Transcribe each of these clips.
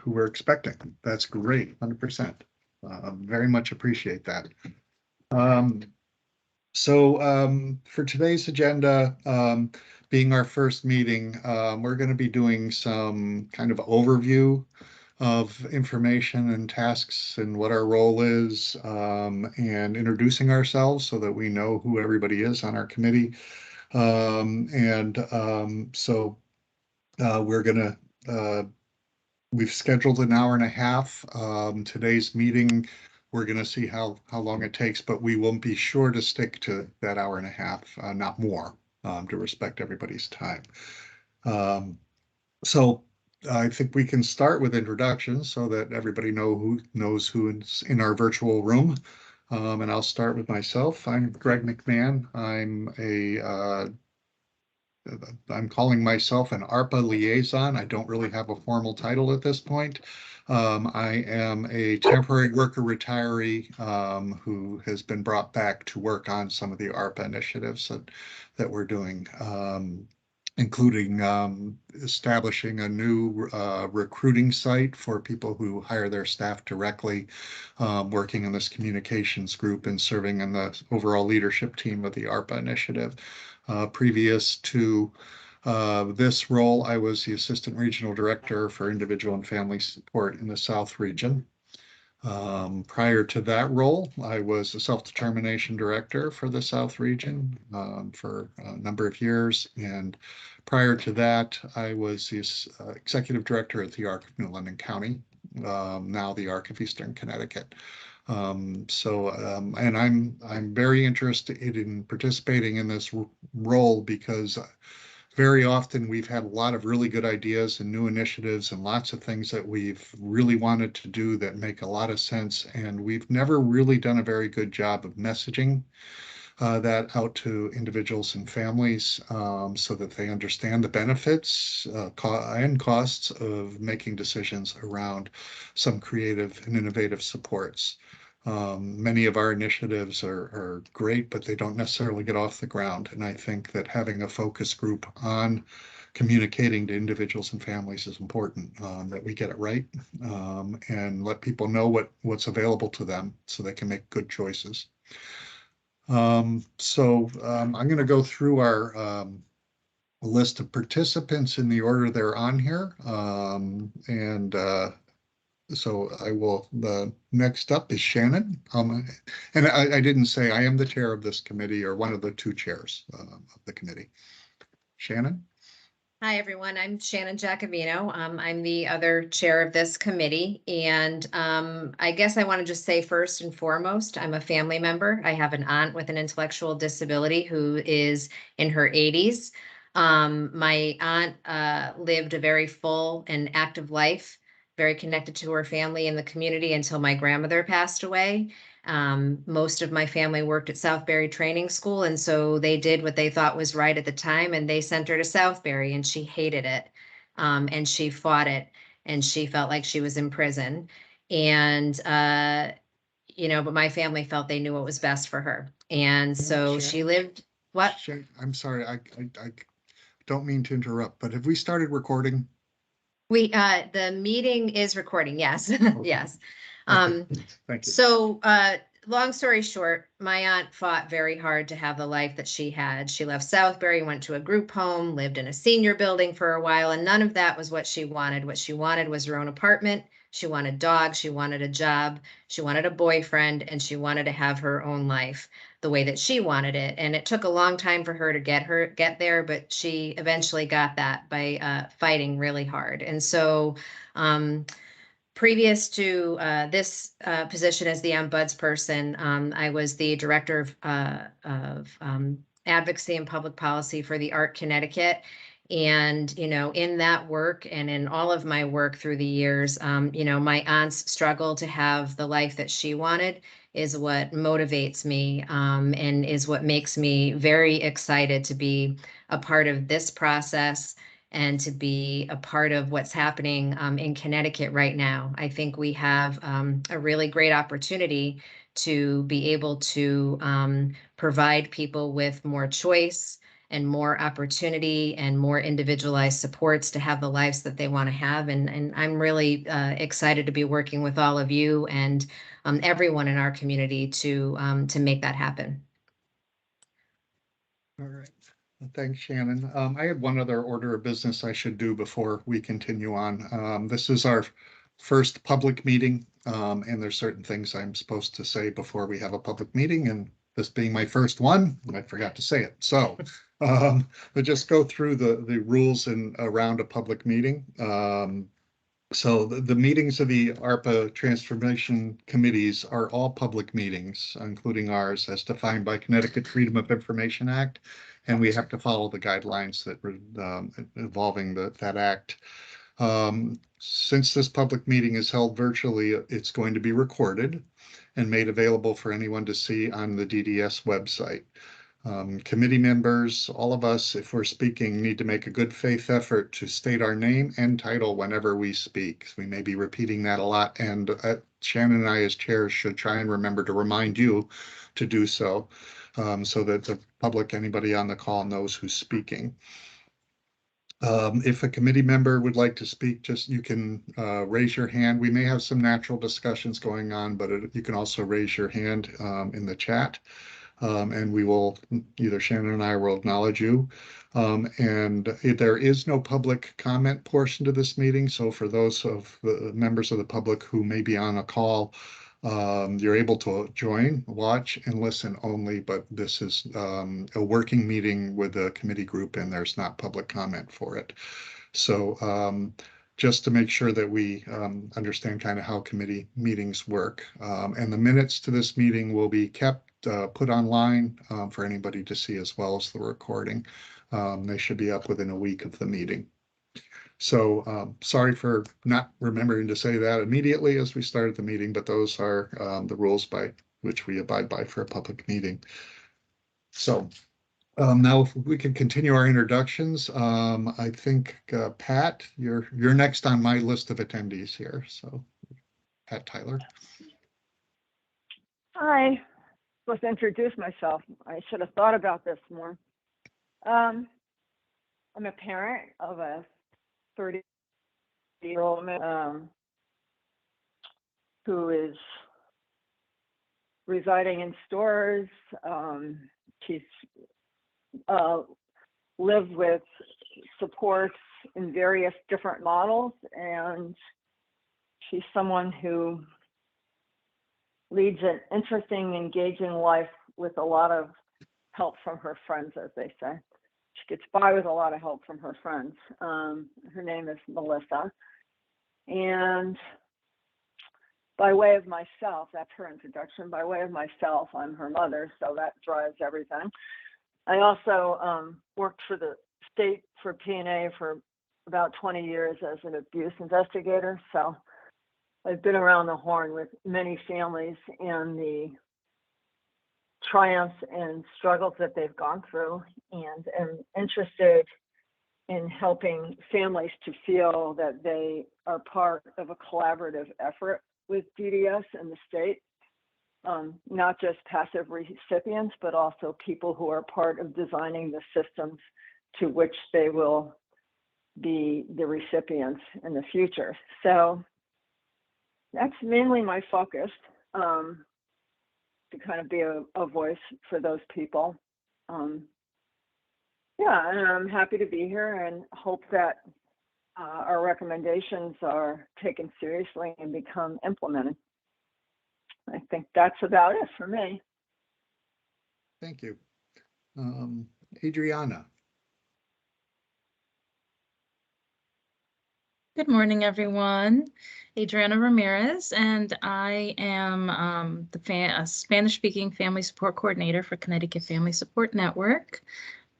who we're expecting. That's great, 100%. Very much appreciate that. For today's agenda, being our first meeting, we're going to be doing some kind of overview of information and tasks and what our role is, and introducing ourselves so that we know who everybody is on our committee. We're going to, we've scheduled an hour and a half. Today's meeting, we're going to see how long it takes, but we will be sure to stick to that hour and a half, not more, to respect everybody's time. I think we can start with introductions so that everybody knows who is in our virtual room. And I'll start with myself. I'm Greg McMahon. I'm calling myself an ARPA liaison. I don't really have a formal title at this point. I am a temporary worker retiree who has been brought back to work on some of the ARPA initiatives that we're doing, including establishing a new recruiting site for people who hire their staff directly, working in this communications group and serving in the overall leadership team of the ARPA initiative. Previous to this role, I was the Assistant Regional Director for Individual and Family Support in the South Region. Prior to that role, I was the Self-Determination Director for the South Region for a number of years. And prior to that, I was the Executive Director at the ARC of New London County, now the ARC of Eastern Connecticut. And I'm very interested in participating in this role because very often we've had a lot of really good ideas and new initiatives and lots of things that we've really wanted to do that make a lot of sense. And we've never really done a very good job of messaging that out to individuals and families so that they understand the benefits and costs of making decisions around some creative and innovative supports. Many of our initiatives are great, but they don't necessarily get off the ground. And I think that having a focus group on communicating to individuals and families is important, that we get it right, and let people know what's available to them so they can make good choices. I'm going to go through our list of participants in the order they're on here. So I will, the next up is Shannon. And I didn't say I am the chair of this committee or one of the two chairs of the committee. Shannon? Hi, everyone. I'm Shannon Giacovino. I'm the other chair of this committee. And I guess I want to just say first and foremost, I'm a family member. I have an aunt with an intellectual disability who is in her 80s. My aunt lived a very full and active life, very connected to her family and the community until my grandmother passed away. Most of my family worked at Southbury Training School, and so they did what they thought was right at the time, and they sent her to Southbury, and she hated it, and she fought it, and she felt like she was in prison. And but my family felt they knew what was best for her, and so she lived. What? I'm sorry, I don't mean to interrupt, but have we started recording? The meeting is recording, yes. Okay. Yes. Thank you. So long story short, my aunt fought very hard to have the life that she had. She left Southbury, went to a group home, lived in a senior building for a while, and none of that was what she wanted. What she wanted was her own apartment. She wanted dogs, she wanted a job, she wanted a boyfriend, and she wanted to have her own life the way that she wanted it. And it took a long time for her to get there, but she eventually got that by fighting really hard. And so previous to this position as the ombudsperson, I was the director of advocacy and public policy for the ARC Connecticut. And, in that work and in all of my work through the years, my aunt's struggle to have the life that she wanted is what motivates me, and is what makes me very excited to be a part of this process and to be a part of what's happening in Connecticut right now. I think we have a really great opportunity to be able to provide people with more choice and more opportunity and more individualized supports to have the lives that they want to have. And I'm really excited to be working with all of you and everyone in our community to make that happen. All right. Thanks, Shannon. I had one other order of business I should do before we continue on. This is our first public meeting, and there's certain things I'm supposed to say before we have a public meeting, and this being my first one, I forgot to say it. So but just go through the rules and around a public meeting. So the meetings of the ARPA transformation committees are all public meetings, including ours as defined by Connecticut Freedom of Information Act. And we have to follow the guidelines that were involving that act. Since this public meeting is held virtually, it's going to be recorded and made available for anyone to see on the DDS website. Committee members, all of us, if we're speaking, need to make a good faith effort to state our name and title whenever we speak. We may be repeating that a lot, and Shannon and I as chairs should try and remember to remind you to do so, so that the public, anybody on the call, knows who's speaking. If a committee member would like to speak, just you can raise your hand. We may have some natural discussions going on, but you can also raise your hand in the chat. And we will, either Shannon and I will acknowledge you. And there is no public comment portion to this meeting. So for those of the members of the public who may be on a call, you're able to join, watch, and listen only, but this is a working meeting with a committee group and there's not public comment for it. So just to make sure that we understand kind of how committee meetings work. And the minutes to this meeting will be kept put online for anybody to see, as well as the recording. They should be up within a week of the meeting. So sorry for not remembering to say that immediately as we started the meeting, but those are the rules by which we abide by for a public meeting. So now if we can continue our introductions. I think Pat, you're next on my list of attendees here. So Pat Tyler. Hi. Supposed to introduce myself. I should have thought about this more. I'm a parent of a 30-year-old man who is residing in stores. She's lived with supports in various different models, and she's someone who leads an interesting, engaging life with a lot of help from her friends, as they say. She gets by with a lot of help from her friends. Her name is Melissa. And by way of myself, that's her introduction. By way of myself, I'm her mother, so that drives everything. I also worked for the state for P&A for about 20 years as an abuse investigator. So I've been around the horn with many families and the triumphs and struggles that they've gone through, and am interested in helping families to feel that they are part of a collaborative effort with DDS and the state, not just passive recipients, but also people who are part of designing the systems to which they will be the recipients in the future. So that's mainly my focus, to kind of be a voice for those people. Yeah, and I'm happy to be here and hope that our recommendations are taken seriously and become implemented. I think that's about it for me. Thank you. Adriana. Good morning, everyone. Adriana Ramirez, and I am a Spanish-speaking family support coordinator for Connecticut Family Support Network.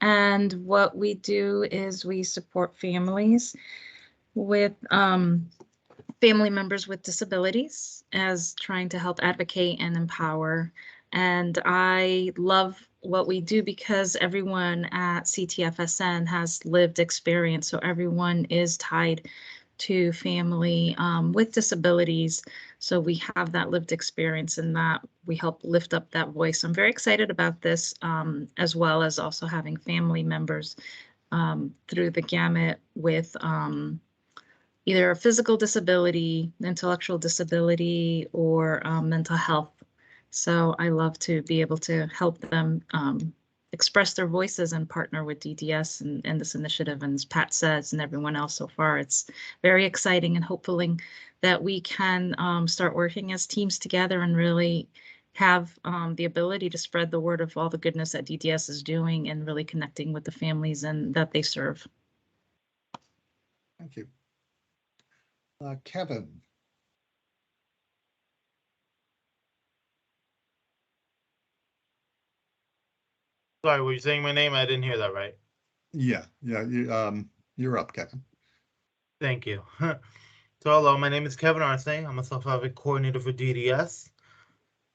And what we do is we support families with family members with disabilities, as trying to help advocate and empower. And I love what we do because everyone at CTFSN has lived experience, so everyone is tied to family with disabilities. So we have that lived experience and that we help lift up that voice. I'm very excited about this, as well as also having family members through the gamut with either a physical disability, intellectual disability, or mental health. So I love to be able to help them express their voices and partner with DDS and this initiative. And as Pat says, and everyone else so far, it's very exciting and hopefully that we can start working as teams together and really have the ability to spread the word of all the goodness that DDS is doing and really connecting with the families and that they serve. Thank you. Kevin. Sorry, were you saying my name? I didn't hear that right. Yeah, you're up, Kevin. Thank you. So hello, my name is Kevin Arce. I'm a self-advocate coordinator for DDS.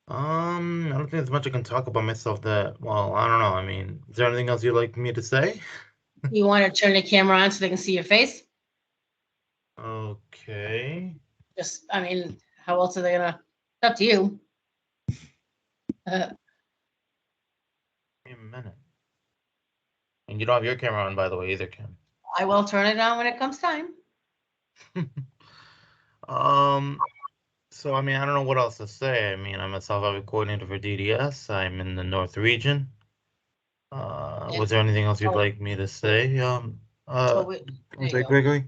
I don't think there's much I can talk about myself that, well, I don't know. I mean, is there anything else you'd like me to say? You want to turn the camera on so they can see your face? Okay. Just, I mean, how else are they gonna? It's up to you. Give me a minute. And you don't have your camera on, by the way, either, Kim. I will turn it on when it comes time. So I mean, I don't know what else to say. I mean, I'm a self-advocate coordinator for DDS. I'm in the North region. Was there anything else you'd like me to say? So Was you that go. Gregory?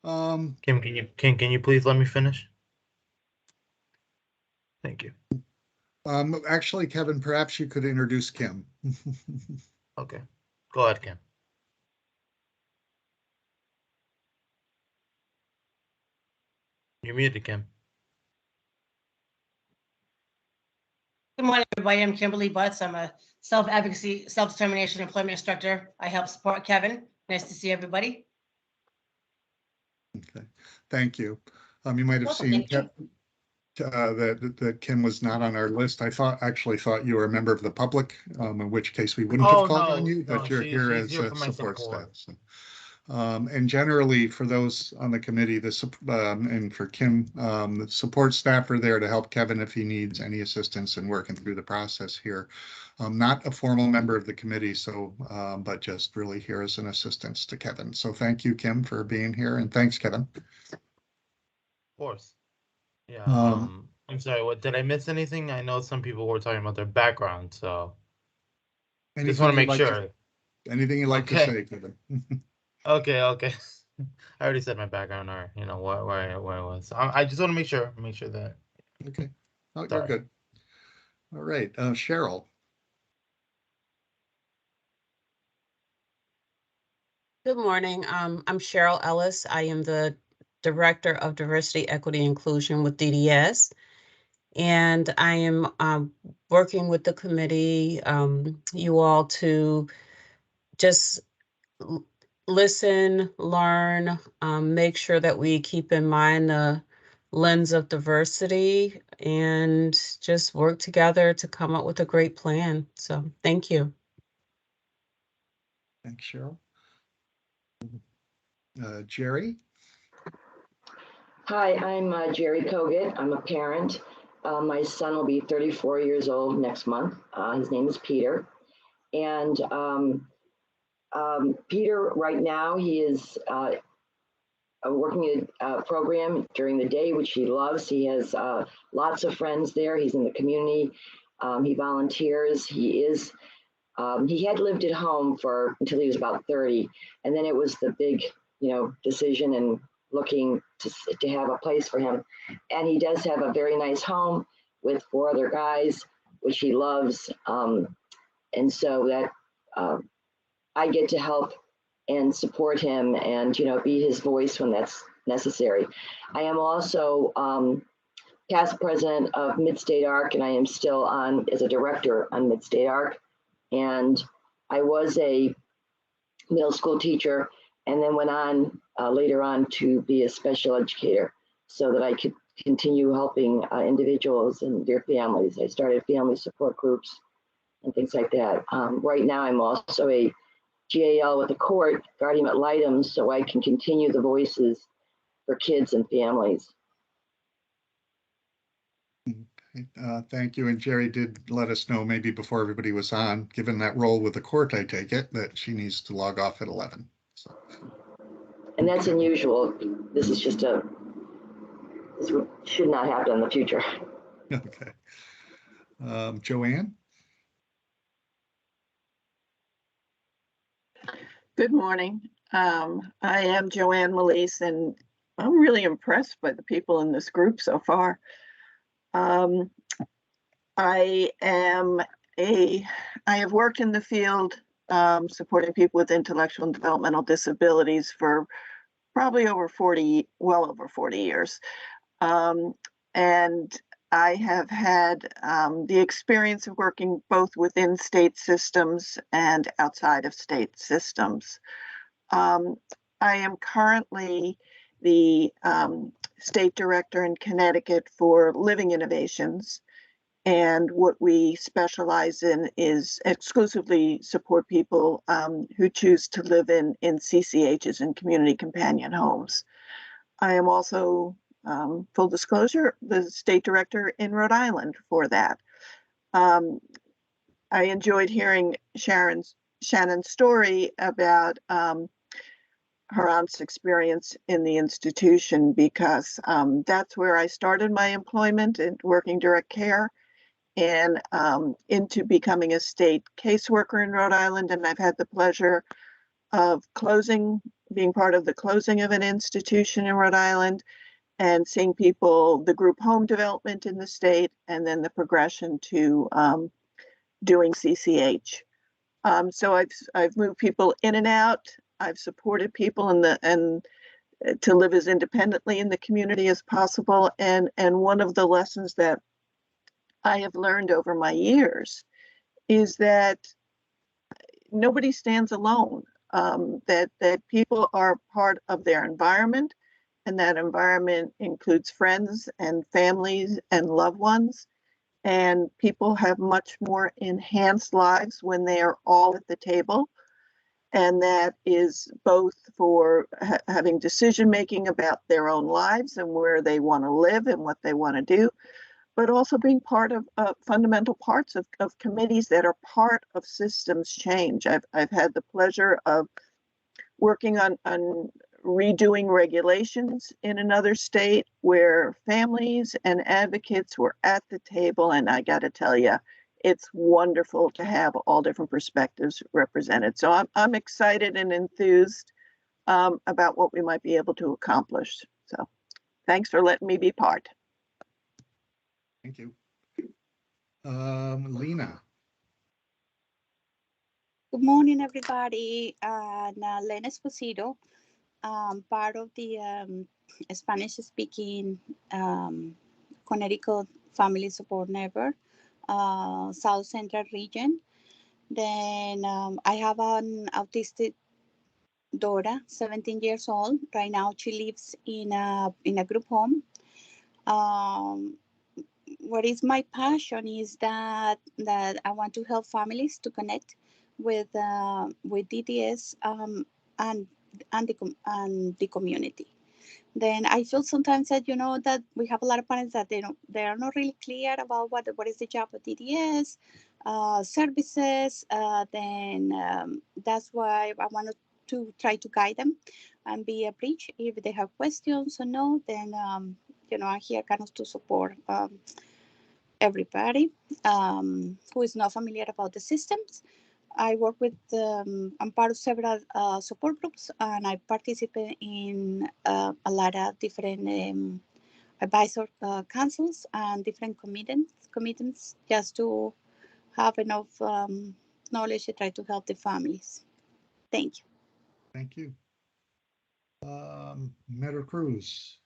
Um, Kim, can you please let me finish? Thank you. Actually, Kevin, perhaps you could introduce Kim. Okay, go ahead, Kim. You're muted, Kim. Good morning, everybody. I'm Kimberly Butts. I'm a self-advocacy, self-determination employment instructor. I help support Kevin. Nice to see everybody. Okay, thank you. You might have Welcome, seen thank you. that Kim was not on our list. I actually thought you were a member of the public, in which case we wouldn't Oh, have called on no, you, but no, you're here she's as here a for my support support. staff. So. And generally, for those on the committee, and for Kim, the support staff are there to help Kevin if he needs any assistance in working through the process here. I'm not a formal member of the committee, so but just really here as an assistance to Kevin. So thank you, Kim, for being here, and thanks, Kevin. Of course. Yeah. I'm sorry. What did I miss anything? I know some people were talking about their background, so just want to make sure. Anything you'd like to Okay. say, Kevin? Okay. I already said my background, or you know where I was. I just want to make sure that. Okay. Oh, you're Sorry. good. All right, Cheryl. Good morning. I'm Cheryl Ellis. I am the Director of Diversity, Equity, Inclusion with DDS. And I am working with the committee, you all, to just listen, learn, make sure that we keep in mind the lens of diversity and just work together to come up with a great plan. So thank you. Thanks, Cheryl. Jerry. Hi, I'm Jerry Kogut. I'm a parent. My son will be 34 years old next month. His name is Peter. And Peter, right now, he is working in a program during the day, which he loves. He has lots of friends there. He's in the community. He volunteers. He had lived at home until he was about 30. And then it was the big, decision and looking to have a place for him. And he does have a very nice home with 4 other guys, which he loves. And so that I get to help and support him and, be his voice when that's necessary. I am also past president of Mid-State ARC, and I am still on as a director on Mid-State ARC. And I was a middle school teacher and then went on later on to be a special educator so that I could continue helping individuals and their families. I started family support groups and things like that. Right now, I'm also a GAL with the court, guardian ad litem, so I can continue the voices for kids and families. Thank you. And Jerry did let us know maybe before everybody was on, given that role with the court, I take it, that she needs to log off at 11. So. And that's unusual. This is just this should not happen in the future. Okay. Joanne? Good morning. I am Joanne Melise, and I'm really impressed by the people in this group so far. I have worked in the field supporting people with intellectual and developmental disabilities for probably well over 40 years. And I have had the experience of working both within state systems and outside of state systems. I am currently the state director in Connecticut for Living Innovations. And what we specialize in is exclusively support people who choose to live in CCHs and community companion homes. I am also, full disclosure, the state director in Rhode Island for that. I enjoyed hearing Shannon's story about her aunt's experience in the institution, because that's where I started my employment in working direct care and into becoming a state caseworker in Rhode Island. And I've had the pleasure of being part of the closing of an institution in Rhode Island and seeing the group home development in the state, and then the progression to doing CCH. So I've moved people in and out. I've supported people and to live as independently in the community as possible. And one of the lessons that I have learned over my years is that nobody stands alone, that people are part of their environment, and that environment includes friends and families and loved ones. And people have much more enhanced lives when they are all at the table. And that is both for having decision-making about their own lives and where they want to live and what they want to do, but also being part of fundamental parts of committees that are part of systems change. I've had the pleasure of working on redoing regulations in another state where families and advocates were at the table. And I got to tell you, it's wonderful to have all different perspectives represented. So I'm excited and enthused about what we might be able to accomplish. So thanks for letting me be part. Thank you. Lena. Good morning, everybody. Lena Esposito, part of the Spanish-speaking Connecticut Family Support Network, South Central region. Then I have an autistic daughter, 17 years old. Right now, she lives in a group home. What is my passion is that I want to help families to connect with DDS and the community. Then I feel sometimes that that we have a lot of parents that they are not really clear about what is the job of DDS services. Then that's why I wanted to try to guide them and be a bridge if they have questions or no. Then I'm here kind of to support everybody who is not familiar about the systems. I work with, I'm part of several support groups, and I participate in a lot of different advisor councils and different committees just to have enough knowledge to try to help the families. Thank you. Thank you. Meta Cruz.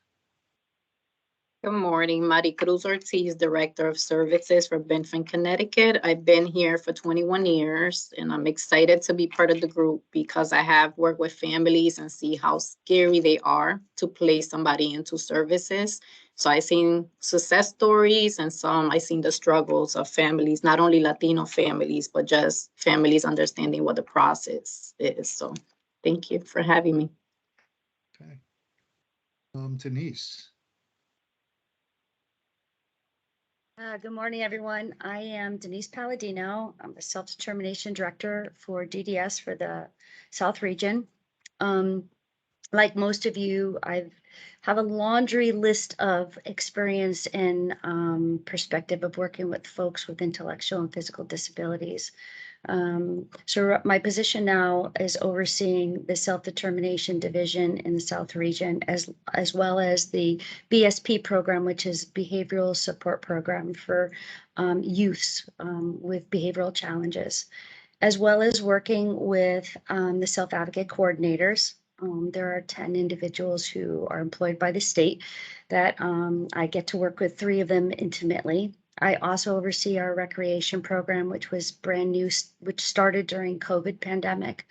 Good morning, Maricruz Ortiz, Director of Services for Benford, Connecticut. I've been here for 21 years and I'm excited to be part of the group because I have worked with families and see how scary they are to place somebody into services. So I've seen success stories and I've seen the struggles of families, not only Latino families, but just families understanding what the process is. So thank you for having me. Okay. Denise. Good morning, everyone. I am Denise Palladino. I'm the Self-Determination Director for DDS for the South Region. Like most of you, I have a laundry list of experience and perspective of working with folks with intellectual and physical disabilities. So my position now is overseeing the self-determination division in the South Region, as well as the BSP program, which is behavioral support program for youths with behavioral challenges, as well as working with the self-advocate coordinators. There are 10 individuals who are employed by the state that I get to work with 3 of them intimately. I also oversee our recreation program, which was brand new, which started during COVID pandemic.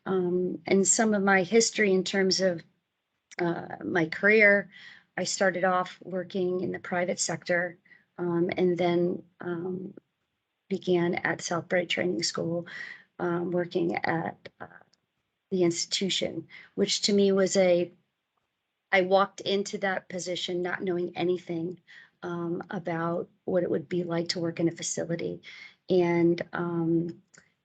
And some of my history in terms of my career, I started off working in the private sector and then began at Southbury Training School, working at the institution, which to me was I walked into that position not knowing anything about what it would be like to work in a facility. And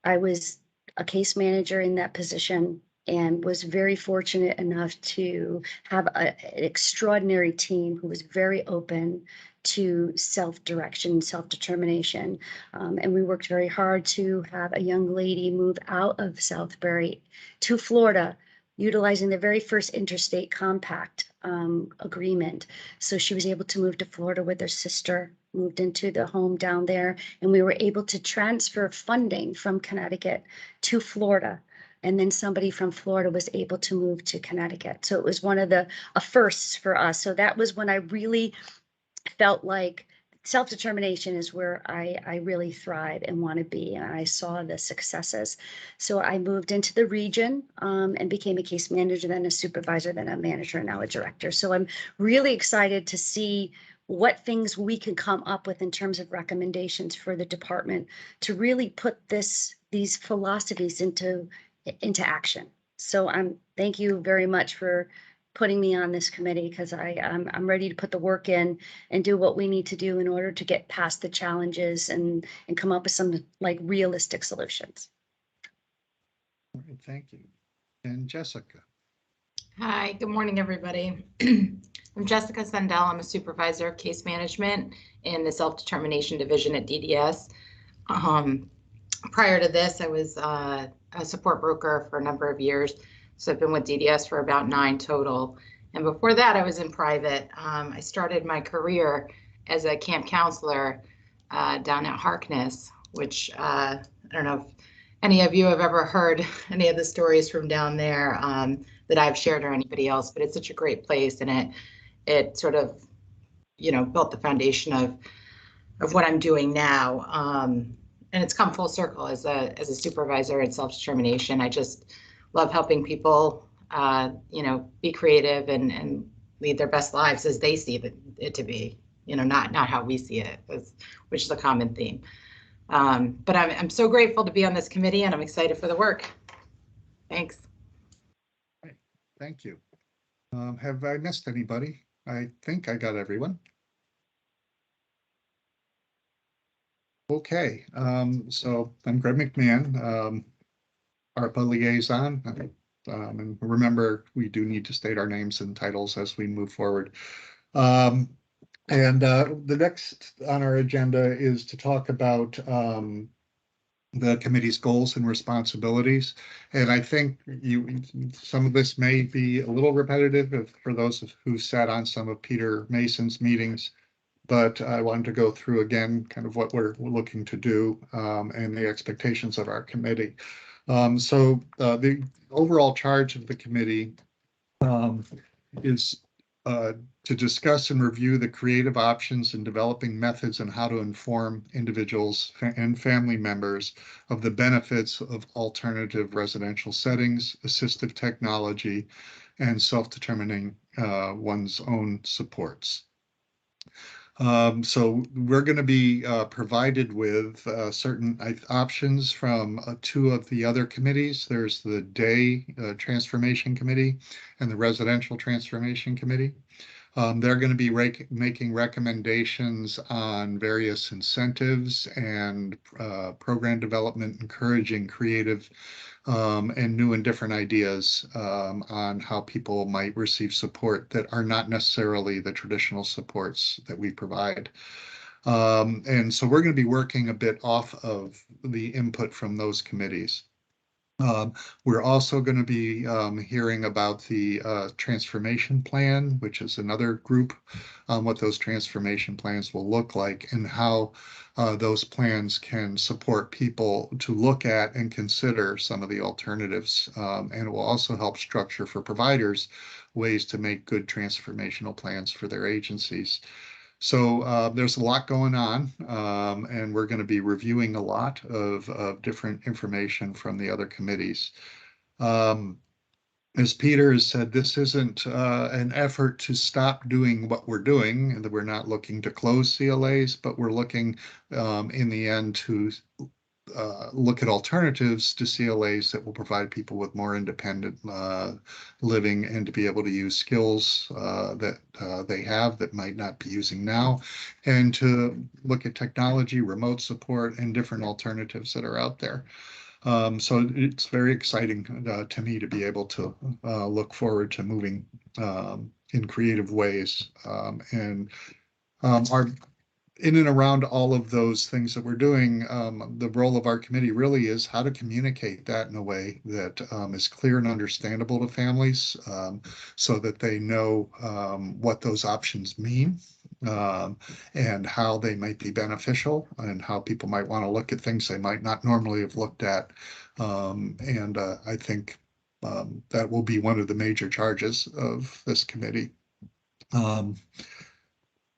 I was a case manager in that position and was very fortunate enough to have an extraordinary team who was very open to self-direction, self-determination. And we worked very hard to have a young lady move out of Southbury to Florida, utilizing the very first interstate compact agreement. So she was able to move to Florida with her sister, moved into the home down there, and we were able to transfer funding from Connecticut to Florida. And then somebody from Florida was able to move to Connecticut. So it was one of the firsts for us. So that was when I really felt like self-determination is where I really thrive and want to be. And I saw the successes. So I moved into the region and became a case manager, then a supervisor, then a manager, and now a director. So I'm really excited to see what things we can come up with in terms of recommendations for the department to really put these philosophies into action. So thank you very much for putting me on this committee, because I'm ready to put the work in and do what we need to do in order to get past the challenges and come up with some like realistic solutions. All right, thank you. And Jessica. Hi, good morning, everybody. I'm Jessica Sundell. I'm a supervisor of case management in the self-determination division at DDS. Prior to this, I was a support broker for a number of years. So I've been with DDS for about 9 total. And before that, I was in private. I started my career as a camp counselor down at Harkness, which I don't know if any of you have ever heard any of the stories from down there that I've shared or anybody else, but it's such a great place, and it sort of, built the foundation of what I'm doing now. And it's come full circle as a supervisor in self-determination. I just love helping people, be creative and lead their best lives as they see it to be, not how we see it, which is a common theme. But I'm so grateful to be on this committee, and I'm excited for the work. Thanks. Right. Thank you. Have I missed anybody? I think I got everyone. Okay, so I'm Greg McMahon, ARPA liaison. And remember, we do need to state our names and titles as we move forward. And the next on our agenda is to talk about the committee's goals and responsibilities. And I think some of this may be a little repetitive for those who sat on some of Peter Mason's meetings, but I wanted to go through again kind of what we're looking to do and the expectations of our committee. So the overall charge of the committee is to discuss and review the creative options in developing methods and how to inform individuals and family members of the benefits of alternative residential settings, assistive technology, and self-determining one's own supports. So we're going to be provided with certain options from two of the other committees. There's the Day Transformation Committee and the Residential Transformation Committee. They're going to be making recommendations on various incentives and program development, encouraging creative and new and different ideas on how people might receive support that are not necessarily the traditional supports that we provide. And so we're going to be working a bit off of the input from those committees. We're also going to be hearing about the transformation plan, which is another group, what those transformation plans will look like and how those plans can support people to look at and consider some of the alternatives. And it will also help structure for providers ways to make good transformational plans for their agencies. So there's a lot going on, and we're going to be reviewing a lot of different information from the other committees. As Peter has said, this isn't an effort to stop doing what we're doing, and that we're not looking to close CLAs, but we're looking in the end to look at alternatives to CLAs that will provide people with more independent living and to be able to use skills that they have that might not be using now, and to look at technology, remote support, and different alternatives that are out there. So it's very exciting to me to be able to look forward to moving in creative ways. And our in and around all of those things that we're doing, the role of our committee really is how to communicate that in a way that is clear and understandable to families, so that they know what those options mean, and how they might be beneficial, and how people might want to look at things they might not normally have looked at. And I think that will be one of the major charges of this committee.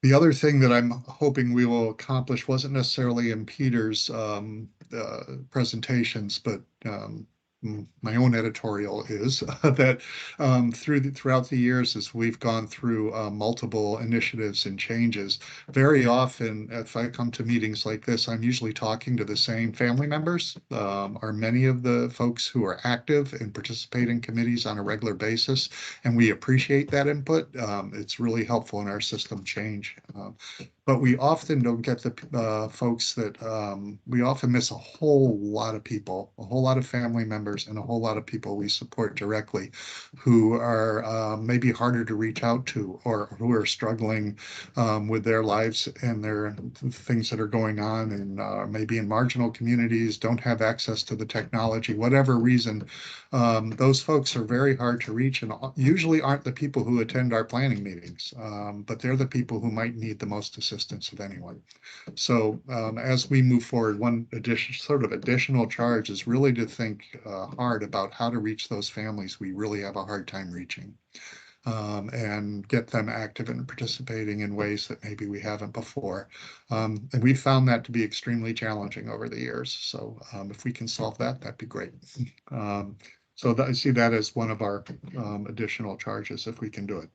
The other thing that I'm hoping we will accomplish wasn't necessarily in Peter's presentations, but my own editorial is that throughout the years, as we've gone through multiple initiatives and changes, very often if I come to meetings like this, I'm usually talking to the same family members, or many of the folks who are active and participate in committees on a regular basis, and we appreciate that input. It's really helpful in our system change. But we often don't get the folks that we often miss a whole lot of people, a whole lot of family members, and a whole lot of people we support directly who are maybe harder to reach out to, or who are struggling with their lives and their things that are going on, and maybe in marginal communities, don't have access to the technology, whatever reason. Those folks are very hard to reach and usually aren't the people who attend our planning meetings, but they're the people who might need the most assistance of anyone. So as we move forward, one additional charge is really to think hard about how to reach those families we really have a hard time reaching, and get them active and participating in ways that maybe we haven't before. And we found that to be extremely challenging over the years. So if we can solve that, that'd be great. So I see that as one of our additional charges if we can do it.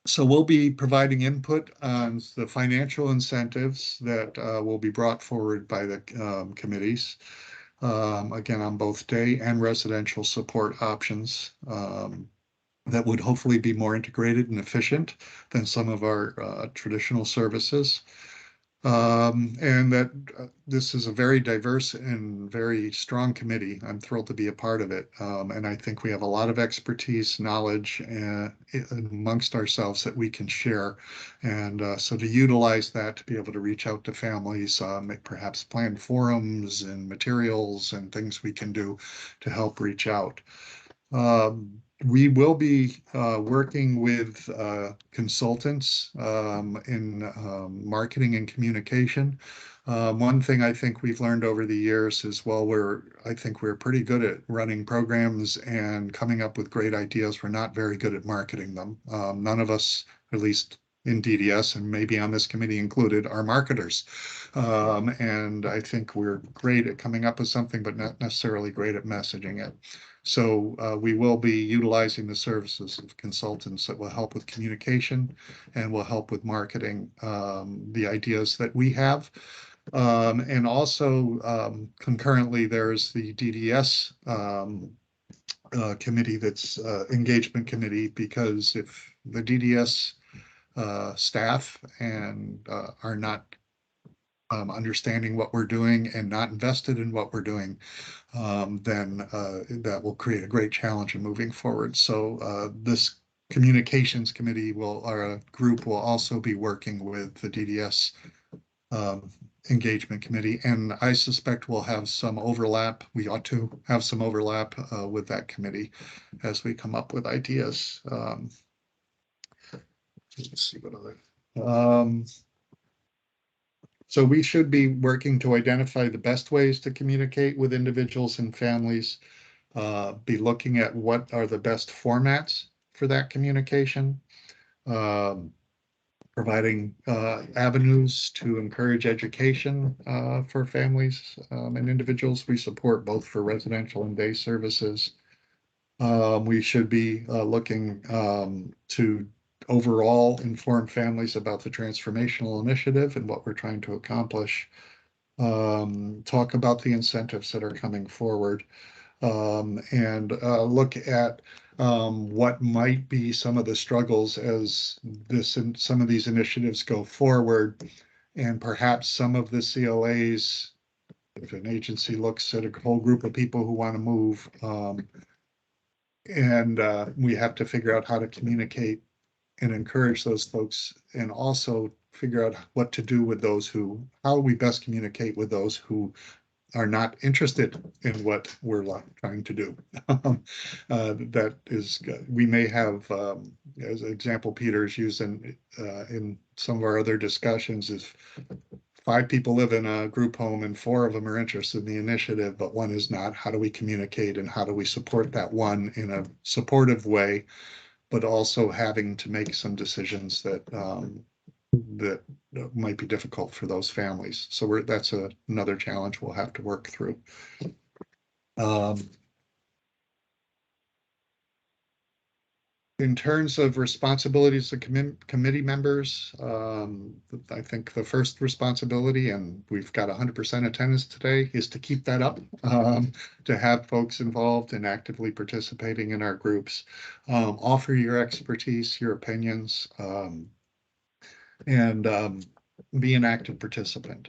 So we'll be providing input on the financial incentives that will be brought forward by the committees, again, on both day and residential support options, that would hopefully be more integrated and efficient than some of our traditional services. And that this is a very diverse and very strong committee. I'm thrilled to be a part of it. And I think we have a lot of expertise, knowledge amongst ourselves that we can share. And so to utilize that to be able to reach out to families, perhaps plan forums and materials and things we can do to help reach out. We will be working with consultants in marketing and communication One thing I think we've learned over the years is, well, I think we're pretty good at running programs and coming up with great ideas. We're not very good at marketing them. None of us, at least in DDS and maybe on this committee included, are marketers. And I think we're great at coming up with something, but not necessarily great at messaging it. So we will be utilizing the services of consultants that will help with communication and will help with marketing the ideas that we have. And also concurrently, there's the DDS committee that's engagement committee, because if the DDS staff and are not understanding what we're doing and not invested in what we're doing, then that will create a great challenge in moving forward. So this communications committee or a group will also be working with the DDS engagement committee, and I suspect we'll have some overlap. We ought to have some overlap with that committee as we come up with ideas. Let's see what other. So we should be working to identify the best ways to communicate with individuals and families, be looking at what are the best formats for that communication, providing avenues to encourage education for families and individuals. We support both for residential and day services. We should be looking to overall inform families about the transformational initiative and what we're trying to accomplish. Talk about the incentives that are coming forward, and look at what might be some of the struggles as this and some of these initiatives go forward, and perhaps some of the COAs, if an agency looks at a whole group of people who want to move, and we have to figure out how to communicate and encourage those folks, and also figure out what to do with those how we best communicate with those who are not interested in what we're trying to do. That is, we may have, as an example, Peter's using in some of our other discussions, is 5 people live in a group home and 4 of them are interested in the initiative, but 1 is not. How do we communicate and how do we support that 1 in a supportive way, but also having to make some decisions that that might be difficult for those families. So that's another challenge we'll have to work through. In terms of responsibilities of committee members, I think the first responsibility, and we've got 100% attendance today, is to keep that up, to have folks involved and actively participating in our groups. Offer your expertise, your opinions, and be an active participant.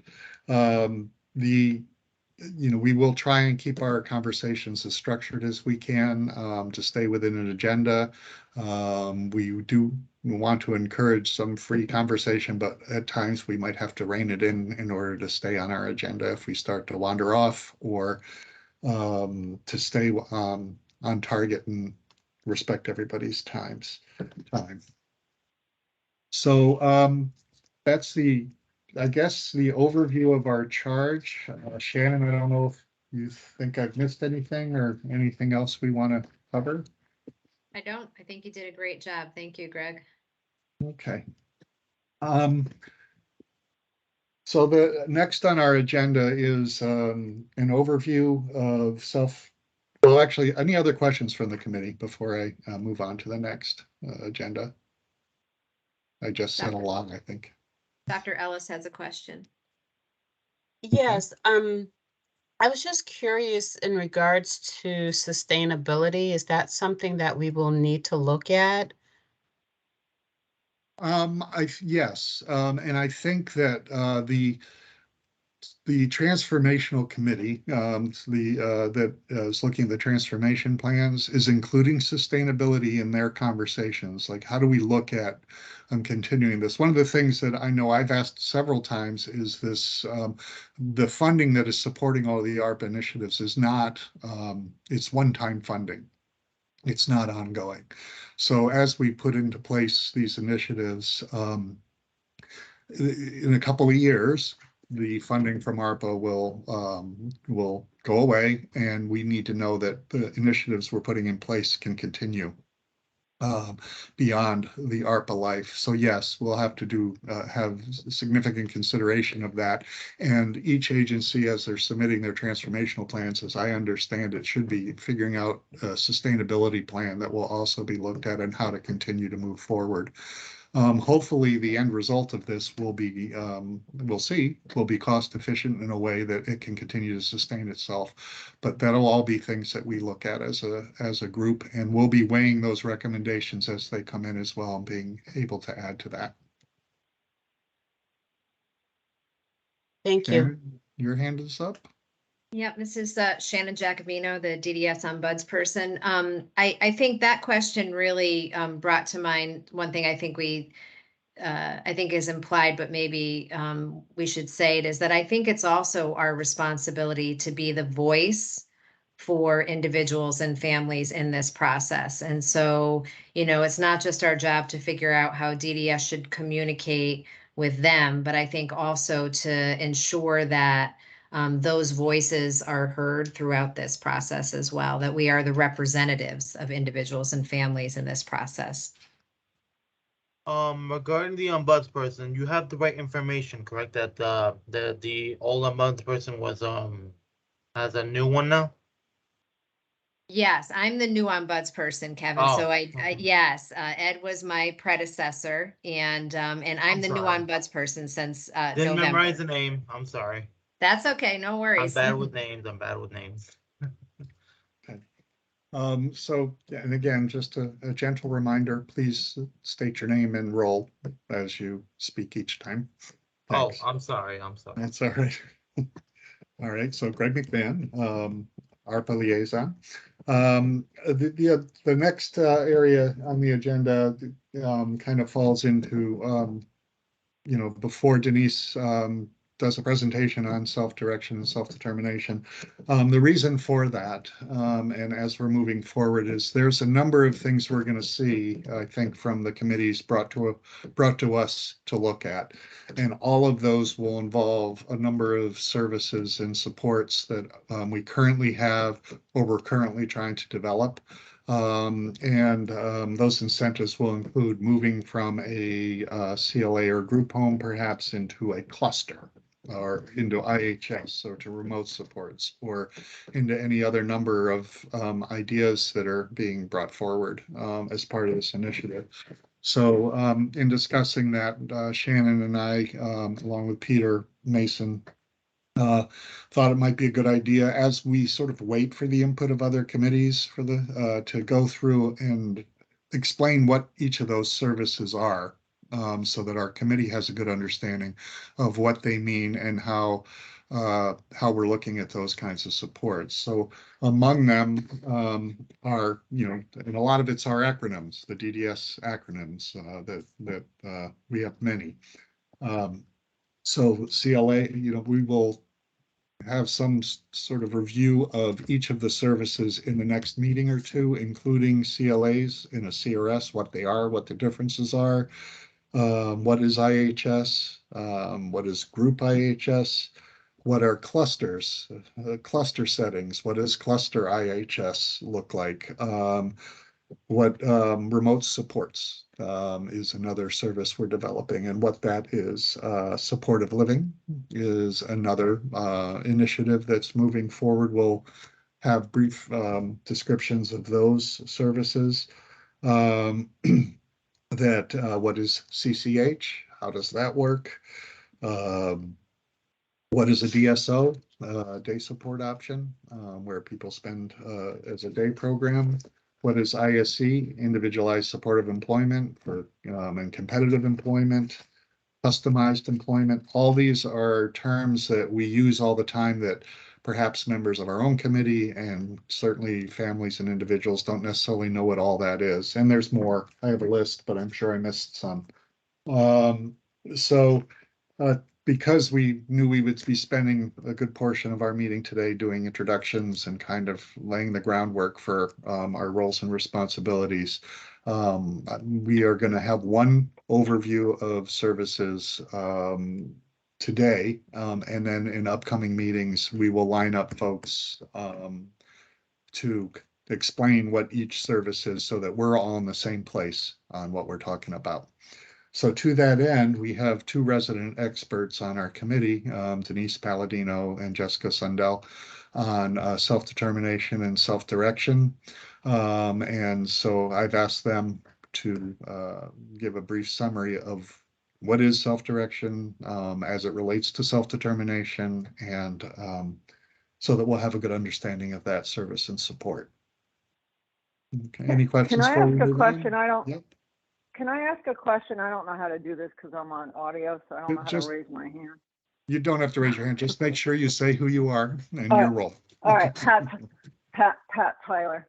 We will try and keep our conversations as structured as we can to stay within an agenda. We do want to encourage some free conversation, but at times we might have to rein it in order to stay on our agenda if we start to wander off, or to stay on target and respect everybody's time. So that's I guess the overview of our charge. Shannon, I don't know if you think I've missed anything or anything else we want to cover. I don't. I think you did a great job. Thank you, Greg. Okay. So the next on our agenda is an overview of well, actually, any other questions from the committee before I move on to the next agenda? I just said a lot, I think. Dr. Ellis has a question. Yes, I was just curious in regards to sustainability. Is that something that we will need to look at? Yes, and I think that the transformational committee, that is looking at the transformation plans, is including sustainability in their conversations. Like, how do we look at continuing this? One of the things that I know I've asked several times is this: the funding that is supporting all of the ARPA initiatives is not, it's one-time funding. It's not ongoing. So as we put into place these initiatives, in a couple of years, the funding from ARPA will go away, and we need to know that the initiatives we're putting in place can continue beyond the ARPA life. So yes, we'll have to have significant consideration of that. And each agency, as they're submitting their transformational plans, as I understand it, should be figuring out a sustainability plan that will also be looked at and how to continue to move forward. Hopefully the end result of this will be, will be cost efficient in a way that it can continue to sustain itself. But that'll all be things that we look at as a group, and we'll be weighing those recommendations as they come in as well and being able to add to that. Thank you. Shannon, your hand is up. Yep, this is Shannon Giacovino, the DDS ombudsperson. I think that question really brought to mind one thing I think I think is implied, but maybe we should say it, is that I think it's also our responsibility to be the voice for individuals and families in this process. And so, it's not just our job to figure out how DDS should communicate with them, but I think also to ensure that those voices are heard throughout this process as well, that we are the representatives of individuals and families in this process. Regarding the ombudsperson, you have the right information, correct? That the old ombudsperson was has a new one now? Yes, I'm the new ombudsperson, Kevin. Oh, So okay. yes, Ed was my predecessor, and I'm the new sorry. ombudsperson since Didn't memorize November. the name. I'm sorry. That's okay, no I'm worries. bad with names. I'm bad with names. So, and again, just a gentle reminder, please state your name and role as you speak each time. Thanks. Oh, I'm sorry. I'm sorry. That's all right. All right, so Greg McMahon, ARPA liaison. The next area on the agenda kind of falls into, before Denise does a presentation on self-direction and self-determination. The reason for that, and as we're moving forward, is there's a number of things we're going to see, I think, from the committees brought to us to look at. And all of those will involve a number of services and supports that we currently have or we're currently trying to develop. Those incentives will include moving from a CLA or group home perhaps into a cluster or into IHS or to remote supports or into any other number of ideas that are being brought forward as part of this initiative. So in discussing that, Shannon and I, along with Peter Mason, thought it might be a good idea as we sort of wait for the input of other committees for to go through and explain what each of those services are, so that our committee has a good understanding of what they mean and how we're looking at those kinds of supports. So among them are, and a lot of it's our acronyms, the DDS acronyms that we have many. So CLA, we will have some sort of review of each of the services in the next meeting or two, including CLAs in a CRS, what they are, what the differences are, what is IHS, what is group IHS, what are clusters, cluster settings, what does cluster IHS look like, what remote supports is another service we're developing, and what that is. Supportive living is another initiative that's moving forward. We'll have brief descriptions of those services. What is CCH? How does that work? What is a DSO, day support option, where people spend as a day program? What is ISE, individualized supportive employment for and competitive employment, customized employment? All these are terms that we use all the time that perhaps members of our own committee and certainly families and individuals don't necessarily know what all that is. And there's more. I have a list, but I'm sure I missed some. Because we knew we would be spending a good portion of our meeting today doing introductions and kind of laying the groundwork for our roles and responsibilities, we are going to have one overview of services today. And then in upcoming meetings, we will line up folks to explain what each service is so that we're all in the same place on what we're talking about. So to that end, we have two resident experts on our committee, Denise Palladino and Jessica Sundell, on self-determination and self-direction. And so I've asked them to give a brief summary of what is self-direction as it relates to self-determination, and so that we'll have a good understanding of that service and support. Okay, any questions? Can I ask a question? I don't. Yep. Can I ask a question? I don't know how to do this because I'm on audio, so I don't know how to raise my hand. You don't have to raise your hand. Just make sure you say who you are and your role. All right, Pat Tyler.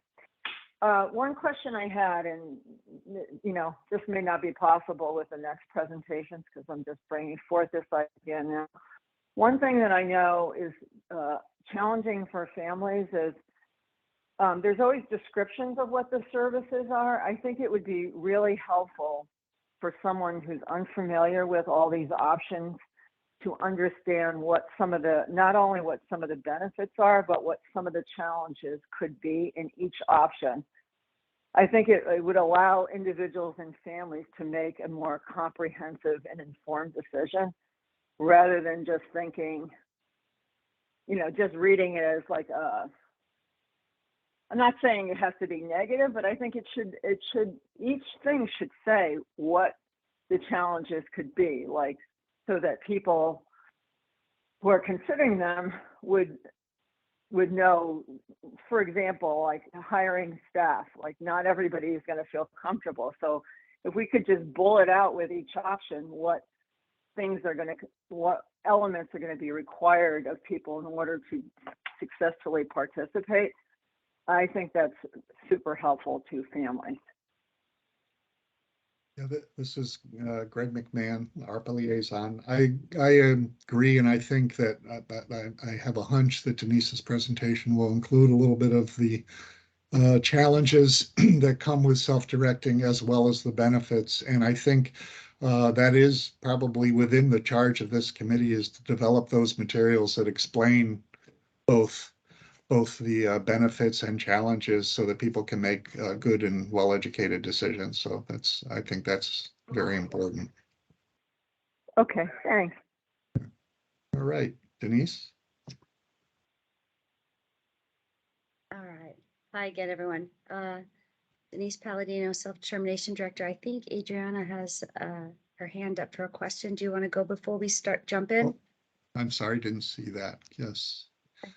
One question I had, and this may not be possible with the next presentations because I'm just bringing forth this idea now. One thing that I know is challenging for families is there's always descriptions of what the services are. I think it would be really helpful for someone who's unfamiliar with all these options to understand what some of the, not only what some of the benefits are, but what some of the challenges could be in each option. I think it would allow individuals and families to make a more comprehensive and informed decision rather than just thinking, just reading it as like I'm not saying it has to be negative, but I think each thing should say what the challenges could be, like, so that people who are considering them would know, for example, like hiring staff, like not everybody is going to feel comfortable. So if we could just bullet out with each option what elements are going to be required of people in order to successfully participate, I think that's super helpful to families. Yeah, this is Greg McMahon, ARPA liaison. I agree, and I think that I have a hunch that Denise's presentation will include a little bit of the challenges that come with self-directing as well as the benefits. And I think that is probably within the charge of this committee, is to develop those materials that explain both the benefits and challenges so that people can make good and well-educated decisions. So I think that's very important. Okay, thanks. All right, Denise. All right. Hi again, everyone. Denise Palladino, Self-Determination Director. I think Adriana has her hand up for a question. Do you want to go before we jump in? Oh, I'm sorry, didn't see that. Yes.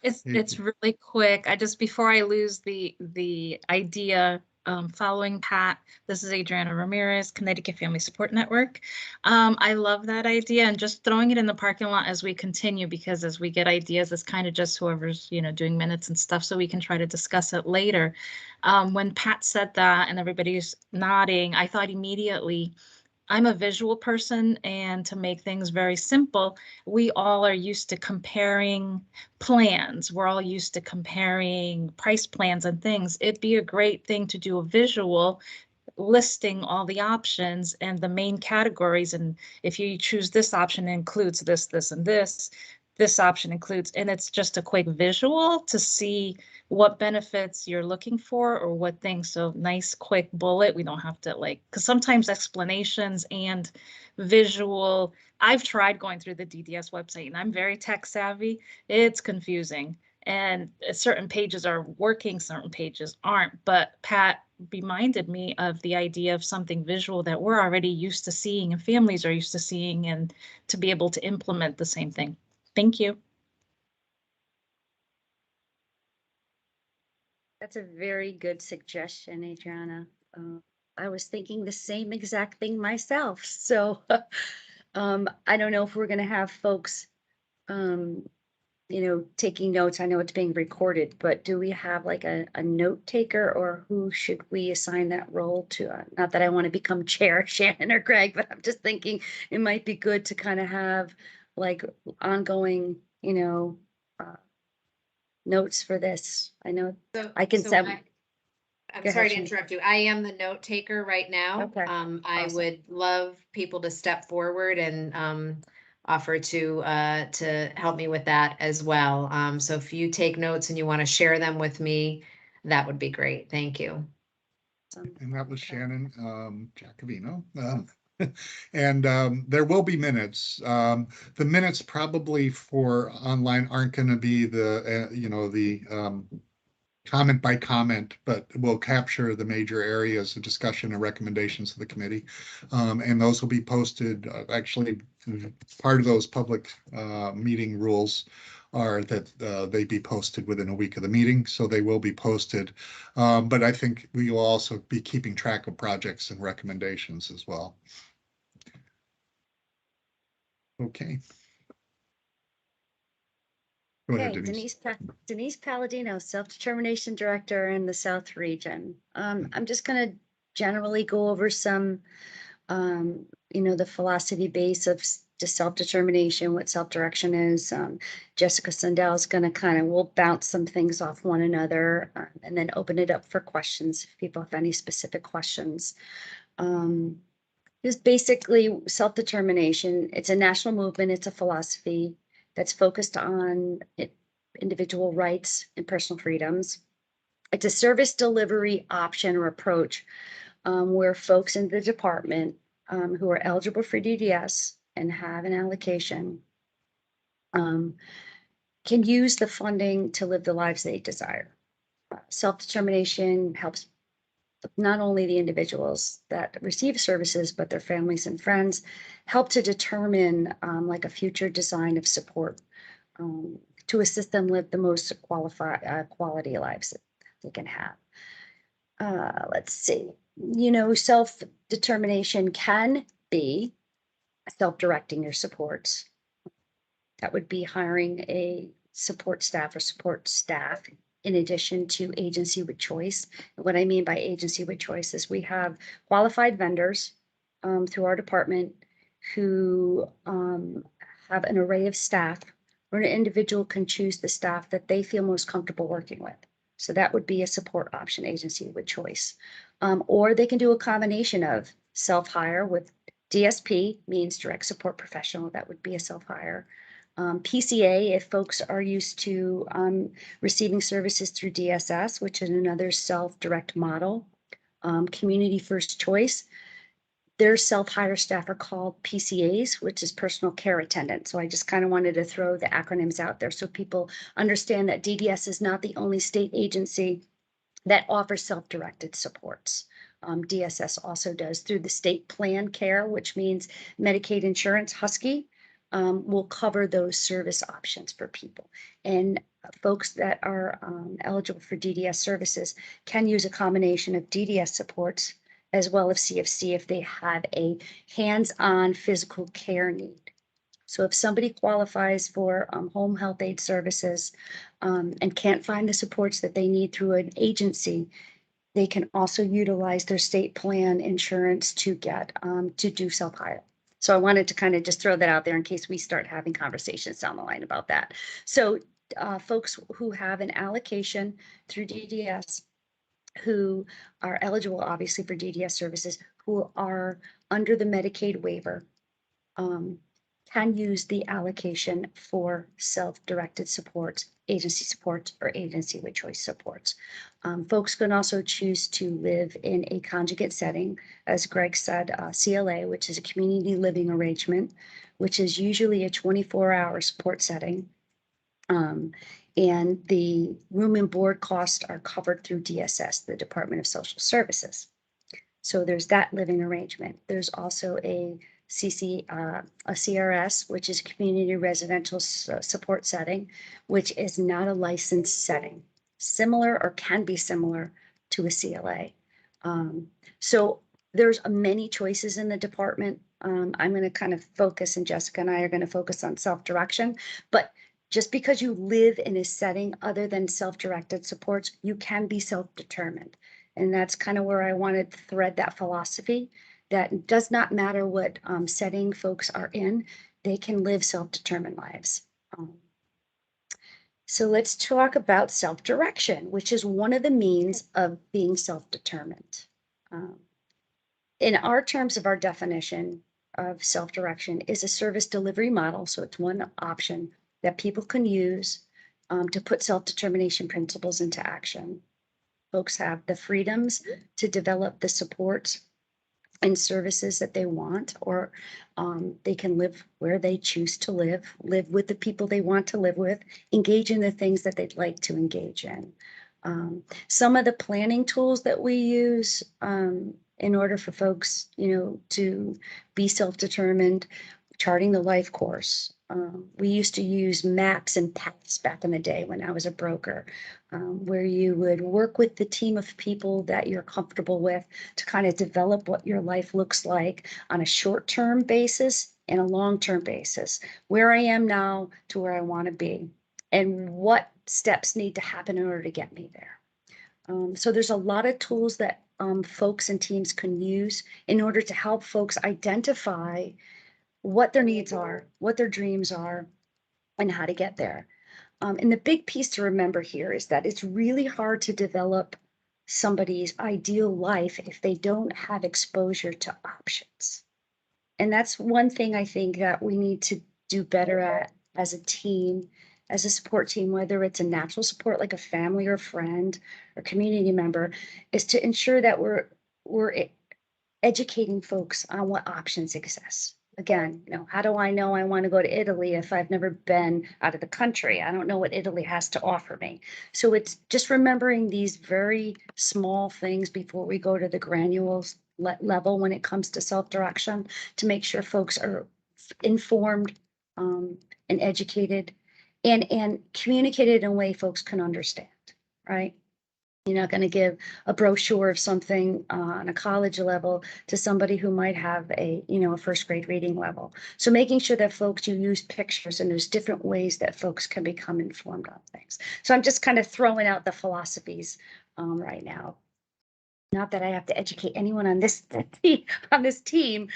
It's really quick. Before I lose the idea, following Pat, this is Adriana Ramirez, Connecticut Family Support Network. I love that idea, and just throwing it in the parking lot as we continue, because as we get ideas, it's kind of just whoever's doing minutes and stuff, so we can try to discuss it later. When Pat said that and everybody's nodding, I thought immediately, I'm a visual person, and to make things very simple, we all are used to comparing plans. We're all used to comparing price plans and things. It'd be a great thing to do a visual listing all the options and the main categories. And if you choose this option, it includes this, this, and this. This option includes, and it's just a quick visual to see what benefits you're looking for or what things. So nice quick bullet. We don't have to because sometimes explanations and visual, I've tried going through the DDS website and I'm very tech savvy. It's confusing, and certain pages are working, certain pages aren't. But Pat reminded me of the idea of something visual that we're already used to seeing and families are used to seeing, and to be able to implement the same thing. Thank you. That's a very good suggestion, Adriana. I was thinking the same exact thing myself. So I don't know if we're going to have folks, taking notes. I know it's being recorded, but do we have like a note taker, or who should we assign that role to? Not that I want to become chair, Shannon or Greg, but I'm just thinking it might be good to kind of have like ongoing, notes for this. I know I can send. I'm sorry to interrupt you. I am the note taker right now. Okay. I Awesome. would love people to step forward and offer to help me with that as well. So if you take notes and you want to share them with me, that would be great. Thank you. And that was Shannon Giacovino. And there will be minutes. The minutes probably for online aren't going to be the, the comment by comment, but we'll capture the major areas of discussion and recommendations of the committee. And those will be posted. Actually, part of those public meeting rules are that they be posted within a week of the meeting, so they will be posted. But I think we will also be keeping track of projects and recommendations as well. Okay. Go ahead, Okay, Denise. Denise Palladino, Self-Determination Director in the South Region. I'm just going to generally go over some, the philosophy base of just self-determination, what self-direction is. Jessica Sundell is going to we'll bounce some things off one another and then open it up for questions if people have any specific questions. Just basically self-determination. It's a national movement. It's a philosophy that's focused on individual rights and personal freedoms. It's a service delivery option or approach where folks in the department who are eligible for DDS and have an allocation can use the funding to live the lives they desire. Self-determination helps not only the individuals that receive services, but their families and friends, help to determine like a future design of support to assist them live the most quality lives that they can have. Let's see, self-determination can be self-directing your supports. That would be hiring a support staff in addition to agency with choice. And what I mean by agency with choice is we have qualified vendors through our department who have an array of staff, where an individual can choose the staff that they feel most comfortable working with. So that would be a support option, agency with choice. Or they can do a combination of self-hire with DSP, means direct support professional. That would be a self-hire. PCA, if folks are used to receiving services through DSS, which is another self-direct model. Community First Choice, their self-hire staff are called PCAs, which is personal care attendant. So I just kind of wanted to throw the acronyms out there so people understand that DDS is not the only state agency that offers self-directed supports. DSS also does through the state plan care, which means Medicaid insurance, Husky, will cover those service options for people. And folks that are eligible for DDS services can use a combination of DDS supports as well as CFC if they have a hands-on physical care need. So if somebody qualifies for home health aid services and can't find the supports that they need through an agency, they can also utilize their state plan insurance to get to do self-hire. So I wanted to kind of just throw that out there in case we start having conversations down the line about that. So folks who have an allocation through DDS, who are eligible obviously for DDS services, who are under the Medicaid waiver, can use the allocation for self-directed supports, agency supports, or agency with choice supports. Folks can also choose to live in a conjugate setting, as Greg said, CLA, which is a community living arrangement, which is usually a 24-hour support setting. And the room and board costs are covered through DSS, the Department of Social Services. So there's that living arrangement. There's also a CRS, which is Community Residential Support Setting, which is not a licensed setting, similar or can be similar to a CLA. So there's many choices in the department. I'm going to kind of focus, and Jessica and I are going to focus on self-direction, but just because you live in a setting other than self-directed supports, you can be self-determined. And that's kind of where I wanted to thread that philosophy, that it does not matter what setting folks are in, they can live self-determined lives. So let's talk about self-direction, which is one of the means of being self-determined. In our terms of our definition, of self-direction is a service delivery model. So it's one option that people can use to put self-determination principles into action. Folks have the freedoms to develop the supports and services that they want, or they can live where they choose to live with the people they want to live with, engage in the things that they'd like to engage in. Some of the planning tools that we use in order for folks, to be self-determined, charting the life course. We used to use maps and paths back in the day when I was a broker, where you would work with the team of people that you're comfortable with to kind of develop what your life looks like on a short-term basis and a long-term basis, where I am now to where I want to be, and what steps need to happen in order to get me there. So there's a lot of tools that folks and teams can use in order to help folks identify what their needs are, what their dreams are, and how to get there. And the big piece to remember here is that it's really hard to develop somebody's ideal life if they don't have exposure to options. And that's one thing I think that we need to do better at as a team, as a support team, whether it's a natural support like a family or friend or community member, is to ensure that we're educating folks on what options exist. Again, how do I know I want to go to Italy if I've never been out of the country? I don't know what Italy has to offer me. So it's just remembering these very small things before we go to the granular level when it comes to self-direction, to make sure folks are informed and educated and communicated in a way folks can understand, right? You're not going to give a brochure of something on a college level to somebody who might have a first grade reading level. So making sure that folks, you use pictures, and there's different ways that folks can become informed on things. So I'm just kind of throwing out the philosophies right now. Not that I have to educate anyone on this team.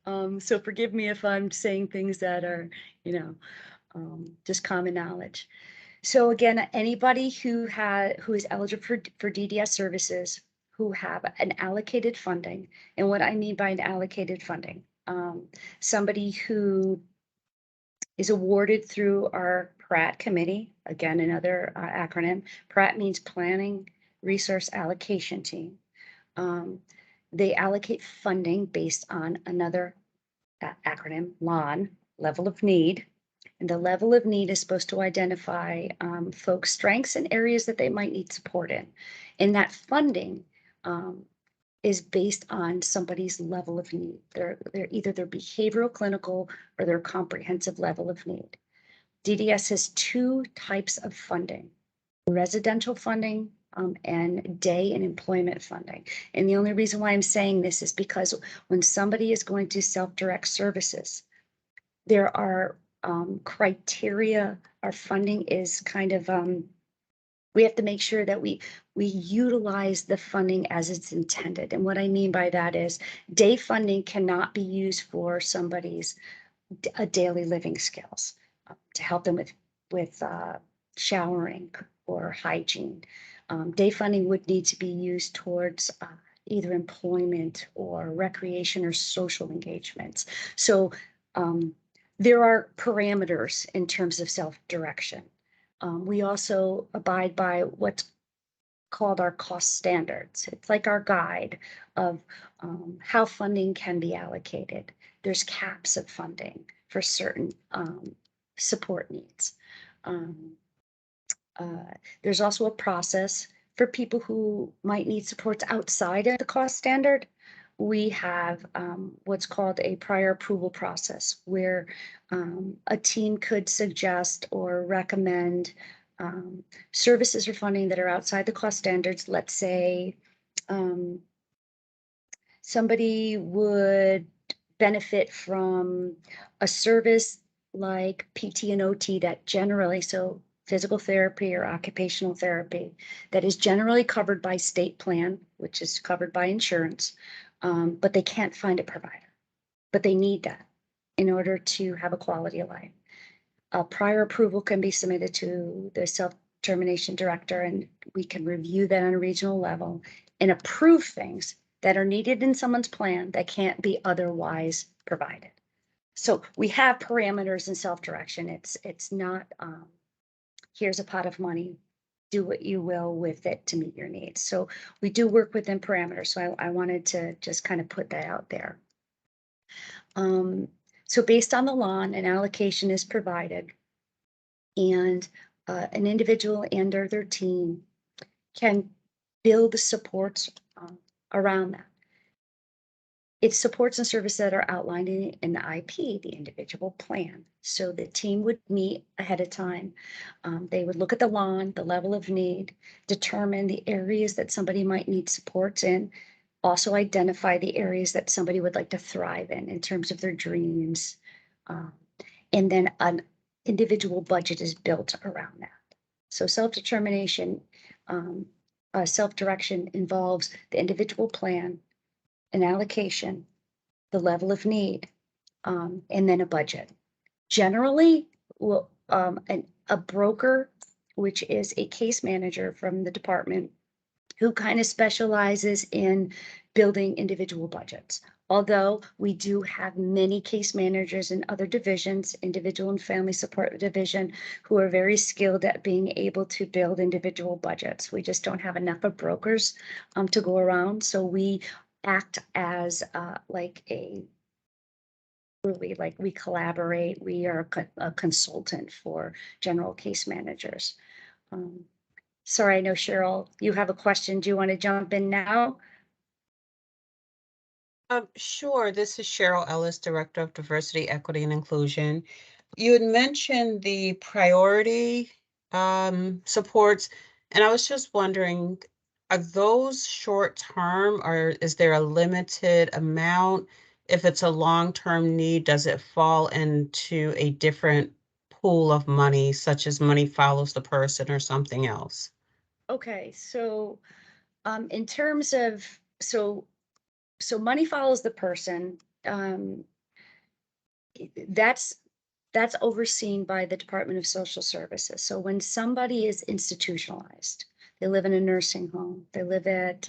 So forgive me if I'm saying things that are, just common knowledge. So again, anybody who is eligible for DDS services, who have an allocated funding, and what I mean by an allocated funding, somebody who is awarded through our PRAT committee, again, another acronym. PRAT means Planning Resource Allocation Team. They allocate funding based on another acronym, LON, level of need. And the level of need is supposed to identify folks' strengths and areas that they might need support in. And that funding is based on somebody's level of need. They're either their behavioral, clinical, or their comprehensive level of need. DDS has two types of funding: residential funding and day and employment funding. And the only reason why I'm saying this is because when somebody is going to self-direct services, there are criteria. Our funding is kind of, we have to make sure that we utilize the funding as it's intended. And what I mean by that is day funding cannot be used for somebody's daily living skills to help them with showering or hygiene. Day funding would need to be used towards either employment or recreation or social engagements. So there are parameters in terms of self-direction. We also abide by what's called our cost standards. It's like our guide of how funding can be allocated. There's caps of funding for certain support needs. There's also a process for people who might need supports outside of the cost standard. We have what's called a prior approval process, where a team could suggest or recommend services or funding that are outside the cost standards. Let's say somebody would benefit from a service like PT and OT that generally, so physical therapy or occupational therapy, that is generally covered by state plan, which is covered by insurance, but they can't find a provider. But they need that in order to have a quality of life. A prior approval can be submitted to the self-determination director, and we can review that on a regional level and approve things that are needed in someone's plan that can't be otherwise provided. So we have parameters in self-direction. It's not, here's a pot of money, do what you will with it to meet your needs. So we do work within parameters. So I wanted to just kind of put that out there. So based on the law, an allocation is provided, and an individual and or their team can build the supports around that. It's supports and services that are outlined in the IP, the individual plan. So the team would meet ahead of time. They would look at the lawn, the level of need, determine the areas that somebody might need supports in, also identify the areas that somebody would like to thrive in terms of their dreams. And then an individual budget is built around that. So self-determination, self-direction involves the individual plan, an allocation, the level of need, and then a budget. Generally, a broker, which is a case manager from the department, who kind of specializes in building individual budgets. Although we do have many case managers in other divisions, individual and family support division, who are very skilled at being able to build individual budgets. We just don't have enough of brokers to go around. So we act as we collaborate. We are a consultant for general case managers. Sorry, I know Cheryl, you have a question. Do you want to jump in now? Sure. This is Cheryl Ellis, Director of Diversity, Equity, and Inclusion. You had mentioned the priority supports, and I was just wondering, are those short-term, or is there a limited amount? If it's a long-term need, does it fall into a different pool of money, such as money follows the person or something else? Okay, so in terms of, so money follows the person. That's overseen by the Department of Social Services. So when somebody is institutionalized, they live in a nursing home, they live at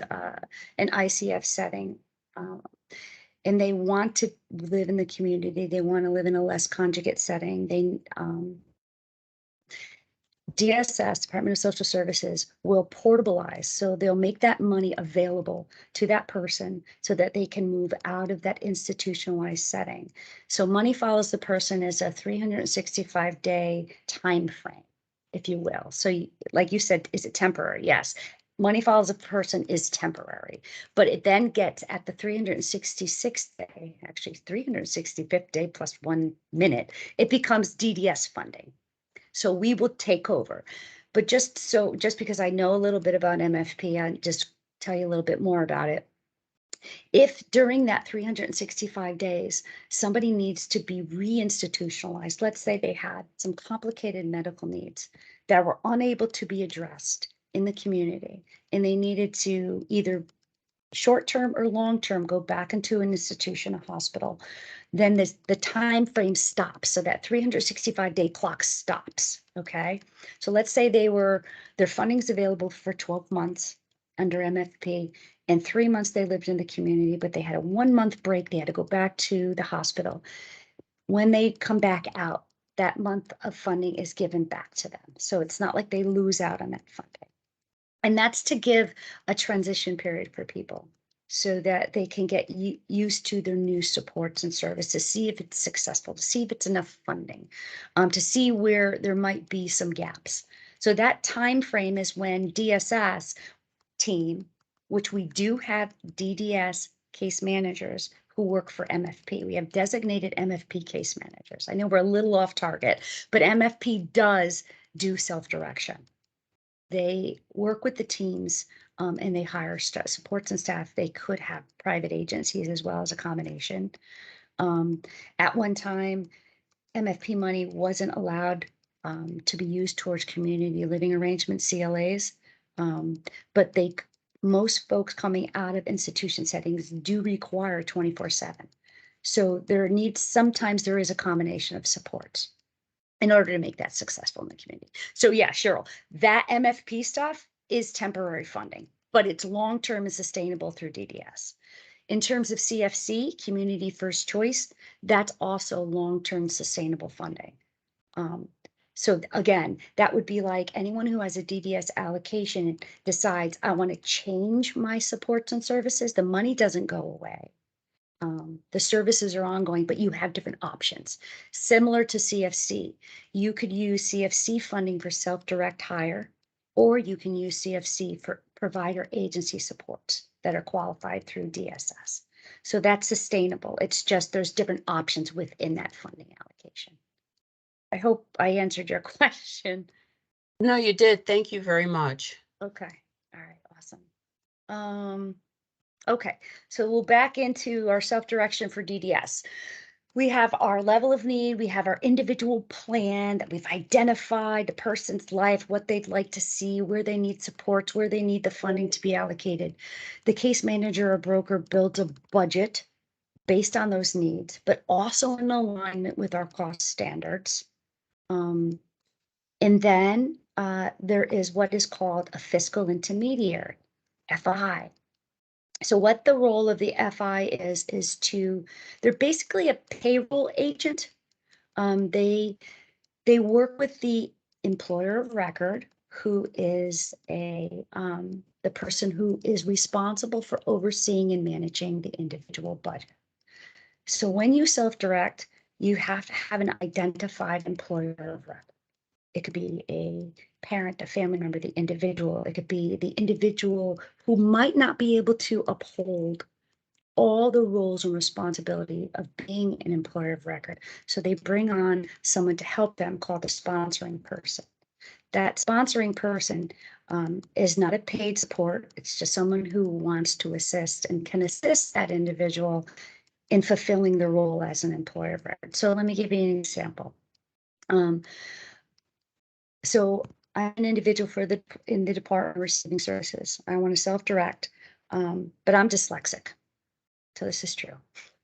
an ICF setting, and they want to live in the community, they want to live in a less conjugate setting, they DSS, Department of Social Services, will portabilize. So they'll make that money available to that person so that they can move out of that institutionalized setting. So money follows the person as a 365-day time frame, if you will. So like you said, is it temporary? Yes. Money follows a person is temporary, but it then gets at the 366th day, actually 365th day plus 1 minute, it becomes DDS funding. So we will take over. But just because I know a little bit about MFP, I'll just tell you a little bit more about it. If during that 365 days, somebody needs to be reinstitutionalized, let's say they had some complicated medical needs that were unable to be addressed in the community, and they needed to either short-term or long-term go back into an institution, a hospital, then the time frame stops. So that 365-day clock stops. Okay. So let's say their funding's available for 12 months under MFP, and 3 months they lived in the community, but they had a 1 month break. They had to go back to the hospital. When they come back out, that month of funding is given back to them. So it's not like they lose out on that funding. And that's to give a transition period for people so that they can get used to their new supports and services, see if it's successful, to see if it's enough funding, to see where there might be some gaps. So that time frame is when DSS team, which we do have DDS case managers who work for MFP. We have designated MFP case managers. I know we're a little off target, but MFP does do self-direction. They work with the teams and they hire supports and staff. They could have private agencies as well as a combination. At one time, MFP money wasn't allowed to be used towards community living arrangements, CLAs, but most folks coming out of institution settings do require 24/7. So sometimes there is a combination of supports in order to make that successful in the community. So yeah, Cheryl, that MFP stuff is temporary funding, but it's long-term and sustainable through DDS. In terms of CFC, Community First Choice, that's also long-term sustainable funding. So again, that would be like anyone who has a DDS allocation and decides, I want to change my supports and services, the money doesn't go away. The services are ongoing, but you have different options. Similar to CFC, you could use CFC funding for self-direct hire, or you can use CFC for provider agency supports that are qualified through DSS. So that's sustainable. It's just there's different options within that funding allocation. I hope I answered your question. No, you did. Thank you very much. Okay. All right. Awesome. Okay. So we'll back into our self-direction for DDS. We have our level of need. We have our individual plan that we've identified the person's life, what they'd like to see, where they need supports, where they need the funding to be allocated. The case manager or broker builds a budget based on those needs, but also in alignment with our cost standards. And then there is what is called a fiscal intermediary, FI. So what the role of the FI is they're basically a payroll agent. They work with the employer of record, who is the person who is responsible for overseeing and managing the individual budget. So when you self-direct, you have to have an identified employer of record. It could be a parent, a family member, the individual. It could be the individual who might not be able to uphold all the roles and responsibility of being an employer of record. So they bring on someone to help them called the sponsoring person. That sponsoring person is not a paid support. It's just someone who wants to assist and can assist that individual in fulfilling the role as an employer of record. So let me give you an example. So I'm an individual in the Department of Receiving Services. I want to self-direct, but I'm dyslexic. So this is true.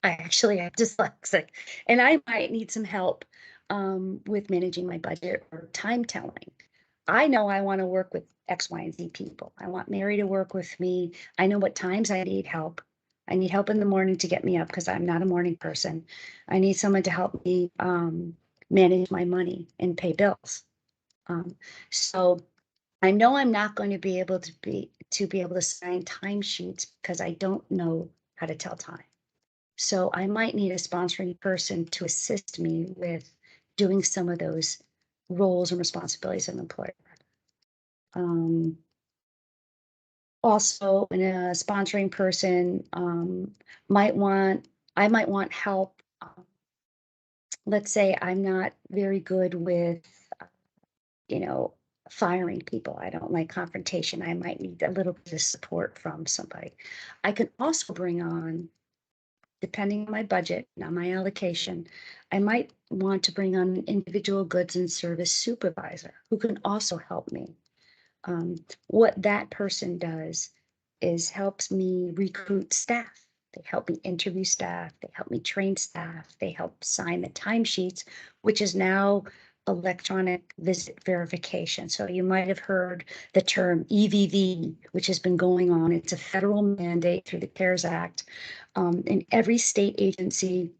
I actually am dyslexic, and I might need some help with managing my budget or time telling. I know I want to work with X, Y, and Z people. I want Mary to work with me. I know what times I need help. I need help in the morning to get me up because I'm not a morning person. I need someone to help me manage my money and pay bills. So I know I'm not going to be able to sign timesheets because I don't know how to tell time. So I might need a sponsoring person to assist me with doing some of those roles and responsibilities of an employer. Also, a sponsoring person I might want help. Let's say I'm not very good with firing people. I don't like confrontation. I might need a little bit of support from somebody. I can also bring on, depending on my budget and on my allocation, I might want to bring on an individual goods and service supervisor who can also help me. What that person does is helps me recruit staff. They help me interview staff. They help me train staff. They help sign the timesheets, which is now electronic visit verification. So you might have heard the term EVV, which has been going on. It's a federal mandate through the CARES Act. And every state agency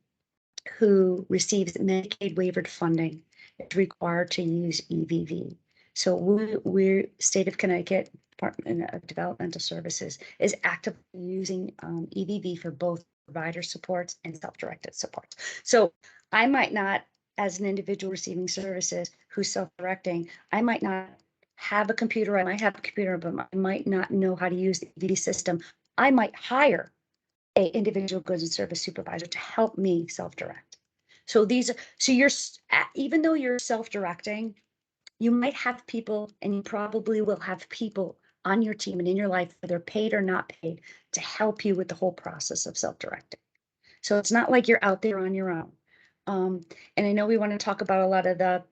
who receives Medicaid waivered funding is required to use EVV. So we're state of Connecticut Department of Developmental Services is actively using EVV for both provider supports and self-directed supports. So I might not, as an individual receiving services who's self-directing, I might not have a computer. I might have a computer, but I might not know how to use the EVV system. I might hire a individual goods and service supervisor to help me self-direct. So even though you're self-directing, you might have people, and you probably will have people on your team and in your life, whether paid or not paid, to help you with the whole process of self-directing. So it's not like you're out there on your own. And I know we want to talk about a lot of the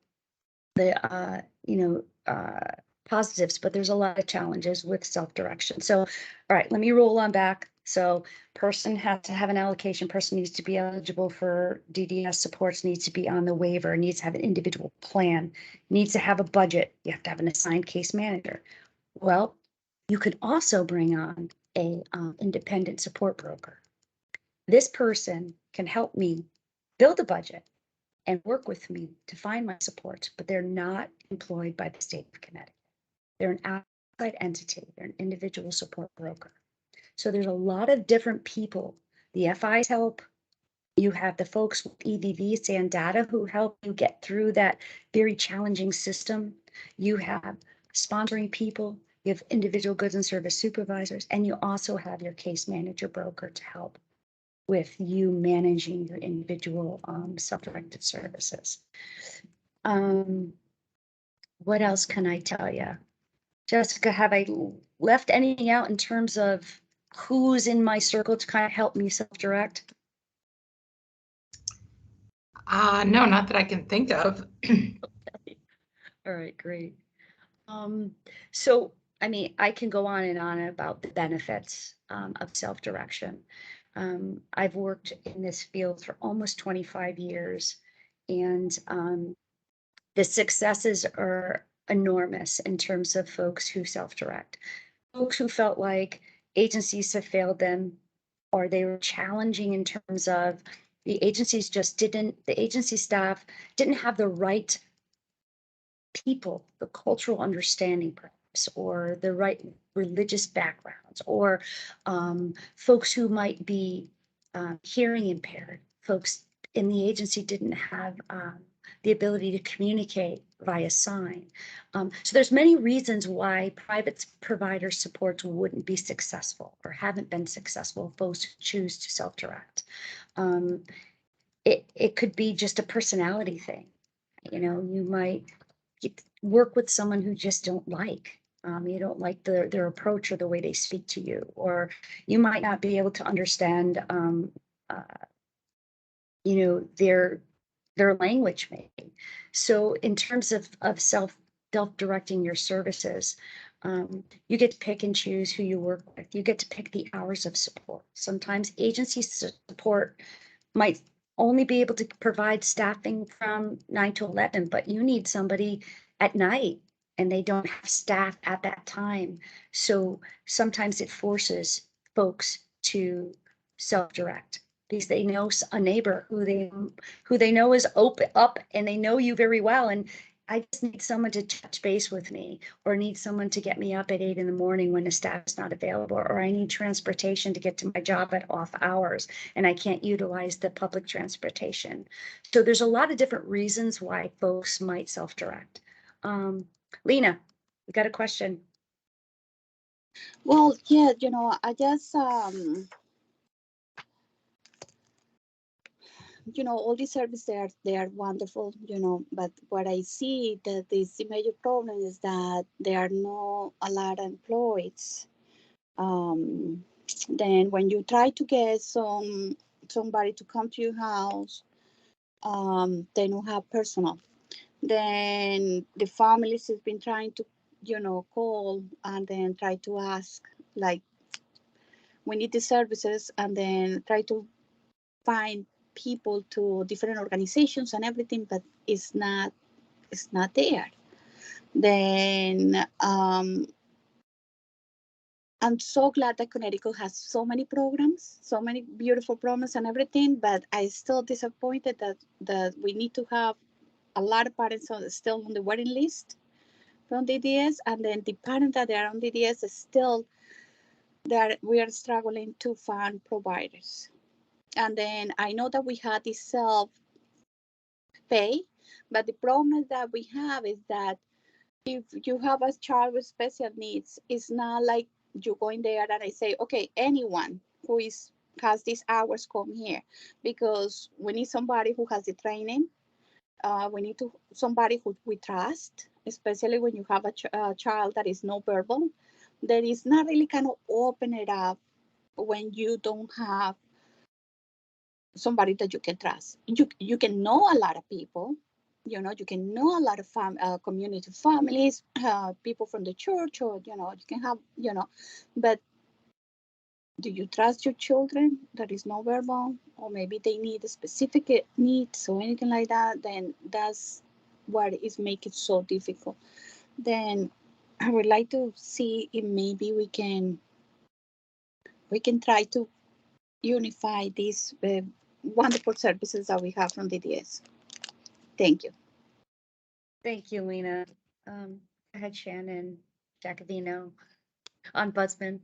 positives, but there's a lot of challenges with self-direction. So, all right, let me roll on back. So person has to have an allocation, person needs to be eligible for DDS supports, needs to be on the waiver, needs to have an individual plan, needs to have a budget. You have to have an assigned case manager. Well, you could also bring on a independent support broker. This person can help me build a budget and work with me to find my supports, but they're not employed by the state of Connecticut. They're an outside entity. They're an individual support broker. So there's a lot of different people. The FIs help. You have the folks with EDV and data who help you get through that very challenging system. You have sponsoring people. You have individual goods and service supervisors, and you also have your case manager broker to help with you managing your individual self-directed services. What else can I tell you? Jessica, have I left anything out in terms of who's in my circle to kind of help me self-direct? No, not that I can think of. All right, great. So, I mean, I can go on and on about the benefits of self-direction. I've worked in this field for almost 25 years, and the successes are enormous in terms of folks who self-direct. Folks who felt like agencies have failed them, or they were challenging in terms of the agencies just didn't, the agency staff didn't have the right people, the cultural understanding perhaps, or the right religious backgrounds, or folks who might be hearing impaired. Folks in the agency didn't have the ability to communicate via sign. So there's many reasons why private provider supports wouldn't be successful or haven't been successful. Folks who choose to self-direct. It could be just a personality thing. You know, you might work with someone who just don't like. You don't like their approach or the way they speak to you, or you might not be able to understand, you know, their language maybe. So in terms of self-directing your services, you get to pick and choose who you work with. You get to pick the hours of support. Sometimes agency support might only be able to provide staffing from 9 to 11, but you need somebody at night and they don't have staff at that time. So sometimes it forces folks to self-direct because they know a neighbor who they know is up and they know you very well. And I just need someone to touch base with me, or need someone to get me up at 8 in the morning when the staff is not available, or I need transportation to get to my job at off hours and I can't utilize the public transportation. So there's a lot of different reasons why folks might self-direct. Lena, we got a question. Well, yeah, I just, all these services, they are wonderful, but what I see that is the major problem is that there are not a lot of employees. Then when you try to get somebody to come to your house, they don't have personal. Then the families has been trying to, call and then try to ask, like, we need the services, and then try to find people to different organizations and everything, but it's not there. Then I'm so glad that Connecticut has so many programs, so many beautiful programs and everything, but I still disappointed that we need to have a lot of parents still on the waiting list from DDS, and then the parents that are on DDS is still there. We are struggling to find providers. And then I know that we had this self-pay, but the problem that we have is that if you have a child with special needs, it's not like you go in there and I say, okay, anyone who has these hours come here, because we need somebody who has the training. We need somebody who we trust, especially when you have a child that is no verbal. That is not really kind of open it up when you don't have somebody that you can trust. You can know a lot of people, you can know a lot of community families, people from the church, or you can have, but do you trust your children that is no verbal, or maybe they need a specific needs or anything like that? Then that's what is making it so difficult. Then I would like to see if maybe we can try to unify these wonderful services that we have from DDS. Thank you. Thank you, Lena. Go ahead, Shannon Jacobino, Ombudsman.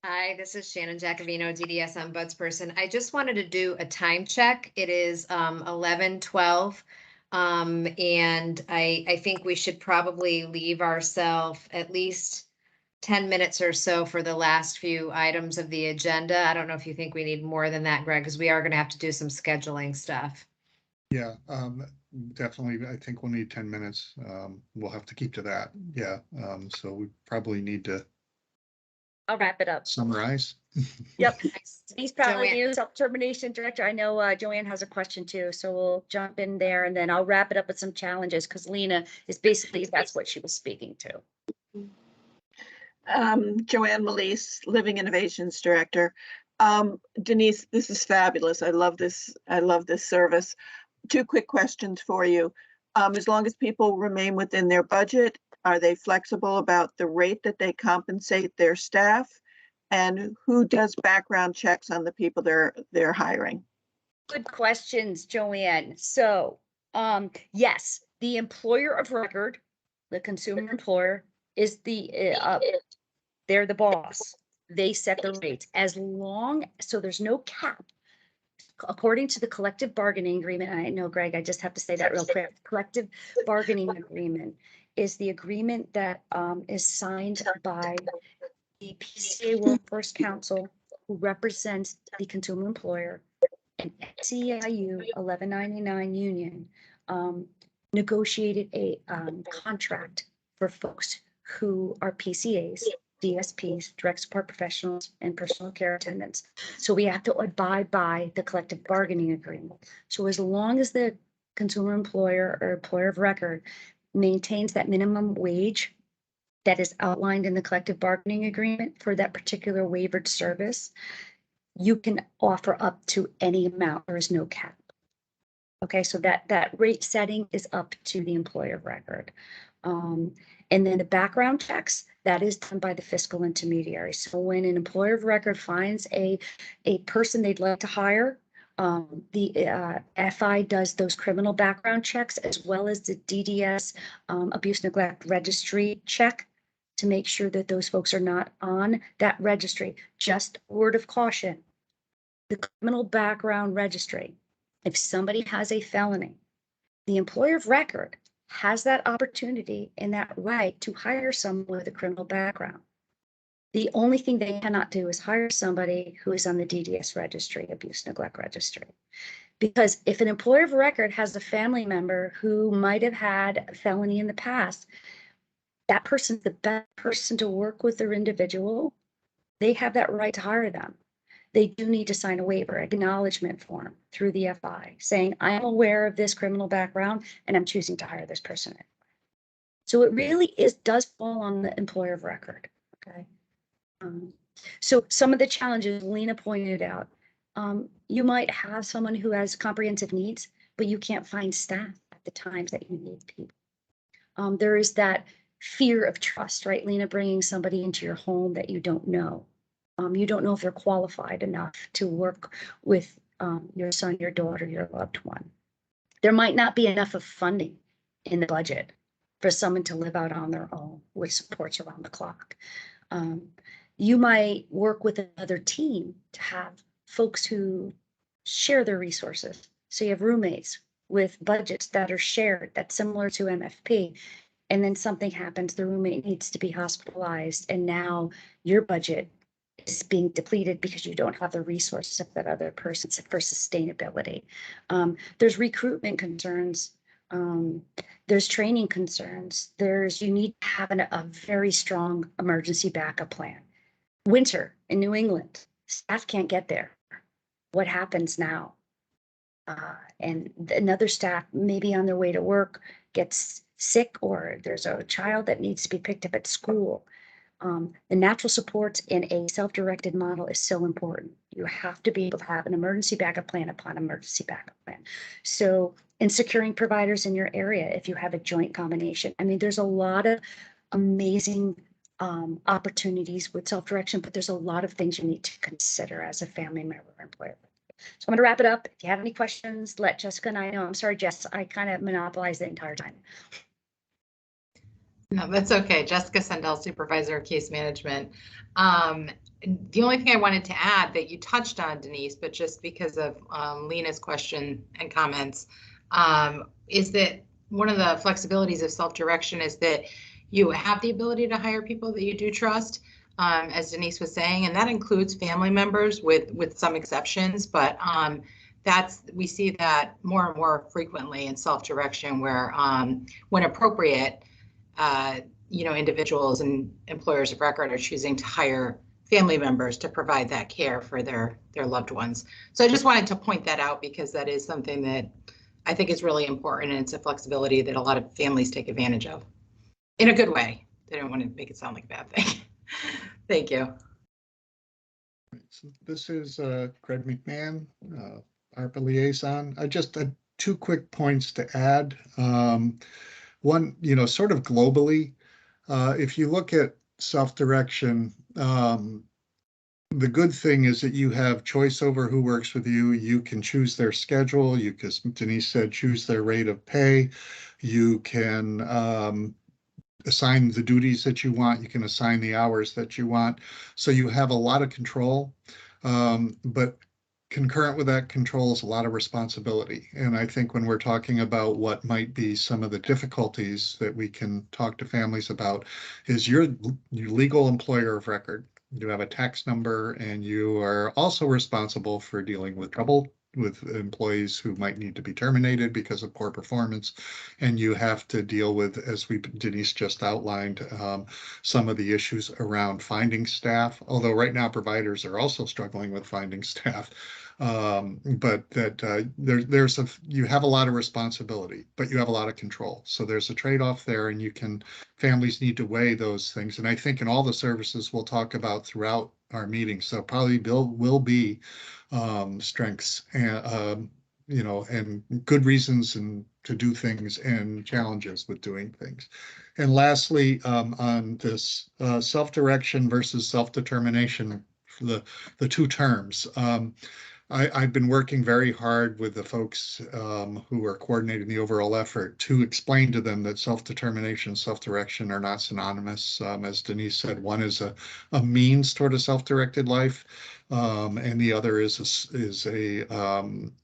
Hi, this is Shannon Jacobino, DDS Ombudsperson. I just wanted to do a time check. It is 11:12. And I think we should probably leave ourselves at least 10 minutes or so for the last few items of the agenda. I don't know if you think we need more than that, Greg, because we are going to have to do some scheduling stuff. Yeah, definitely. I think we'll need 10 minutes. We'll have to keep to that. Yeah. So we probably need to I'll wrap it up. summarize. Yep. Denise Joanne. Palladino, Self-Termination Director. I know Joanne has a question too, so we'll jump in there and then I'll wrap it up with some challenges because Lena is basically, that's what she was speaking to. Joanne Melise, Living Innovations Director. Denise, this is fabulous. I love this. I love this service. 2 quick questions for you. As long as people remain within their budget, are they flexible about the rate that they compensate their staff? And who does background checks on the people they're hiring? Good questions, Joanne. So, yes, the employer of record, the consumer employer, is they're the boss. They set the rates as long, so there's no cap. According to the collective bargaining agreement, and I know, Greg, I just have to say that real quick. Collective bargaining agreement is the agreement that is signed by the PCA Workforce Council, who represents the consumer employer, and SEIU 1199 union negotiated a contract for folks who are PCAs, DSPs, direct support professionals, and personal care attendants. So we have to abide by the collective bargaining agreement. So as long as the consumer employer or employer of record maintains that minimum wage that is outlined in the collective bargaining agreement for that particular waivered service, you can offer up to any amount. There is no cap. Okay, so that rate setting is up to the employer of record. And then the background checks, that is done by the fiscal intermediary. So when an employer of record finds a person they'd like to hire, the FI does those criminal background checks as well as the DDS abuse neglect registry check to make sure that those folks are not on that registry. Just word of caution, the criminal background registry, if somebody has a felony, the employer of record has that opportunity and that right to hire someone with a criminal background. The only thing they cannot do is hire somebody who is on the DDS registry, abuse neglect registry. Because if an employer of record has a family member who might have had a felony in the past, that person's the best person to work with their individual. They have that right to hire them. They do need to sign a waiver acknowledgement form through the FI saying, I'm aware of this criminal background and I'm choosing to hire this person. So it really does fall on the employer of record. Okay. So some of the challenges Lena pointed out, you might have someone who has comprehensive needs, but you can't find staff at the times that you need people. There is that fear of trust, right? Lena, bringing somebody into your home that you don't know. You don't know if they're qualified enough to work with your son, your daughter, your loved one. There might not be enough of funding in the budget for someone to live out on their own with supports around the clock. You might work with another team to have folks who share their resources. So you have roommates with budgets that are shared, that's similar to MFP. And then something happens, the roommate needs to be hospitalized, and now your budget is being depleted because you don't have the resources of that other person for sustainability. There's recruitment concerns. There's training concerns. You need to have a very strong emergency backup plan. Winter in New England, staff can't get there. What happens now? And another staff maybe on their way to work gets sick, or there's a child that needs to be picked up at school. The natural supports in a self-directed model is so important. You have to be able to have an emergency backup plan upon emergency backup plan. So, in securing providers in your area, if you have a joint combination, I mean, there's a lot of amazing opportunities with self-direction, but there's a lot of things you need to consider as a family member or employer. So I'm going to wrap it up. If you have any questions, let Jessica and I know. I'm sorry, Jess, I kind of monopolized the entire time. No, that's okay. Jessica Sendell, Supervisor of Case Management. The only thing I wanted to add that you touched on, Denise, but just because of Lena's question and comments, is that one of the flexibilities of self-direction is that you have the ability to hire people that you do trust, as Denise was saying, and that includes family members with some exceptions, but we see that more and more frequently in self-direction where when appropriate, individuals and employers of record are choosing to hire family members to provide that care for their loved ones. So I just wanted to point that out because that is something that I think is really important, and it's a flexibility that a lot of families take advantage of in a good way. They don't want to make it sound like a bad thing. Thank you. So this is Greg McMahon, ARPA liaison. I just had 2 quick points to add. One, sort of globally, if you look at self-direction, the good thing is that you have choice over who works with you. You can choose their schedule. You, as Denise said, choose their rate of pay. You can assign the duties that you want. You can assign the hours that you want. So you have a lot of control, but concurrent with that control is a lot of responsibility. And I think when we're talking about what might be some of the difficulties that we can talk to families about is your legal employer of record. You have a tax number, and you are also responsible for dealing with trouble with employees who might need to be terminated because of poor performance. And you have to deal with, as Denise just outlined, some of the issues around finding staff, although right now providers are also struggling with finding staff. But that you have a lot of responsibility, but you have a lot of control. So there's a trade-off there, and families need to weigh those things. And I think in all the services we'll talk about throughout our meetings, so probably will be strengths and and good reasons and to do things and challenges with doing things. And lastly, on this self-direction versus self-determination, the 2 terms. I've been working very hard with the folks who are coordinating the overall effort to explain to them that self-determination, self-direction are not synonymous. As Denise said, one is a means toward a self-directed life, and the other is a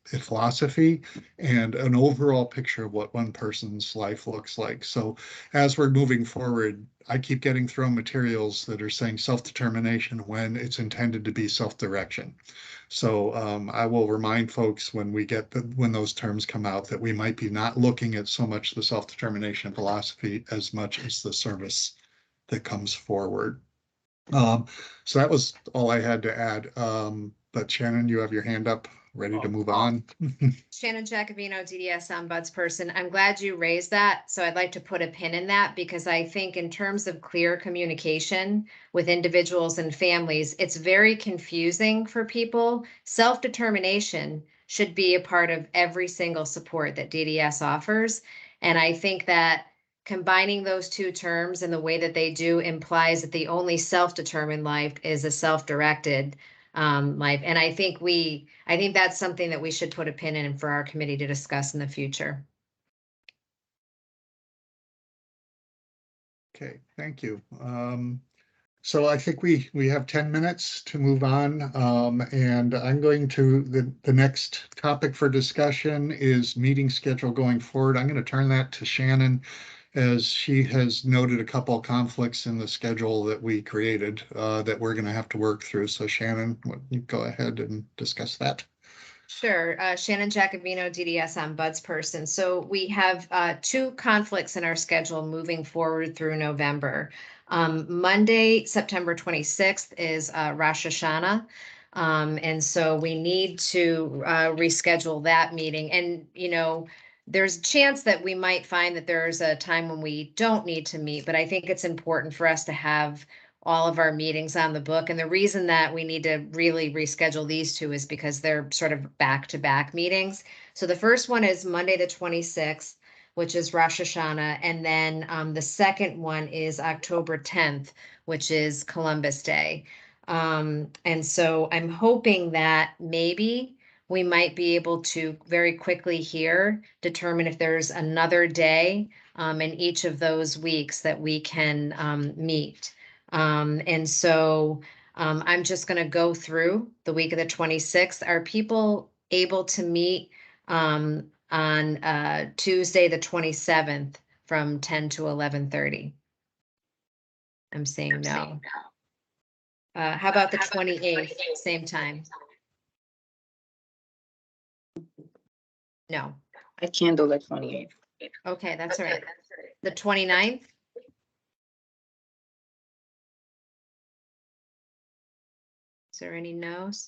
philosophy and an overall picture of what one person's life looks like. So as we're moving forward, I keep getting thrown materials that are saying self-determination when it's intended to be self-direction. So I will remind folks when when those terms come out that we might be not looking at so much the self-determination philosophy as much as the service that comes forward. So that was all I had to add. But Shannon, you have your hand up, ready to move on. Shannon Giacovino, DDS Ombudsperson. I'm glad you raised that. So I'd like to put a pin in that because I think in terms of clear communication with individuals and families, it's very confusing for people. Self-determination should be a part of every single support that DDS offers. And I think that combining those 2 terms in the way that they do implies that the only self-determined life is a self-directed life. And I think that's something that we should put a pin in for our committee to discuss in the future. Okay, thank you. So I think we have 10 minutes to move on, and I'm going to, the next topic for discussion is meeting schedule going forward. I'm going to turn that to Shannon, as she has noted a couple of conflicts in the schedule that we created that we're going to have to work through. So Shannon, you go ahead and discuss that. Sure. Shannon Giacovino, DDS Ombudsperson. So we have 2 conflicts in our schedule moving forward through November. Monday, September 26th is Rosh Hashanah. And so we need to reschedule that meeting. And, there's a chance that we might find that there's a time when we don't need to meet, but I think it's important for us to have all of our meetings on the book. And the reason that we need to really reschedule these 2 is because they're sort of back-to-back meetings. So the first one is Monday, the 26th. which is Rosh Hashanah. And then the second one is October 10th, which is Columbus Day. And so I'm hoping that maybe we might be able to very quickly here determine if there's another day in each of those weeks that we can meet. And so I'm just going to go through the week of the 26th. Are people able to meet on Tuesday, the 27th from 10 to 11:30? I'm saying no. How about the 28th, same time? No. I can't do the 28th. Okay, that's all right. The 29th? Is there any no's?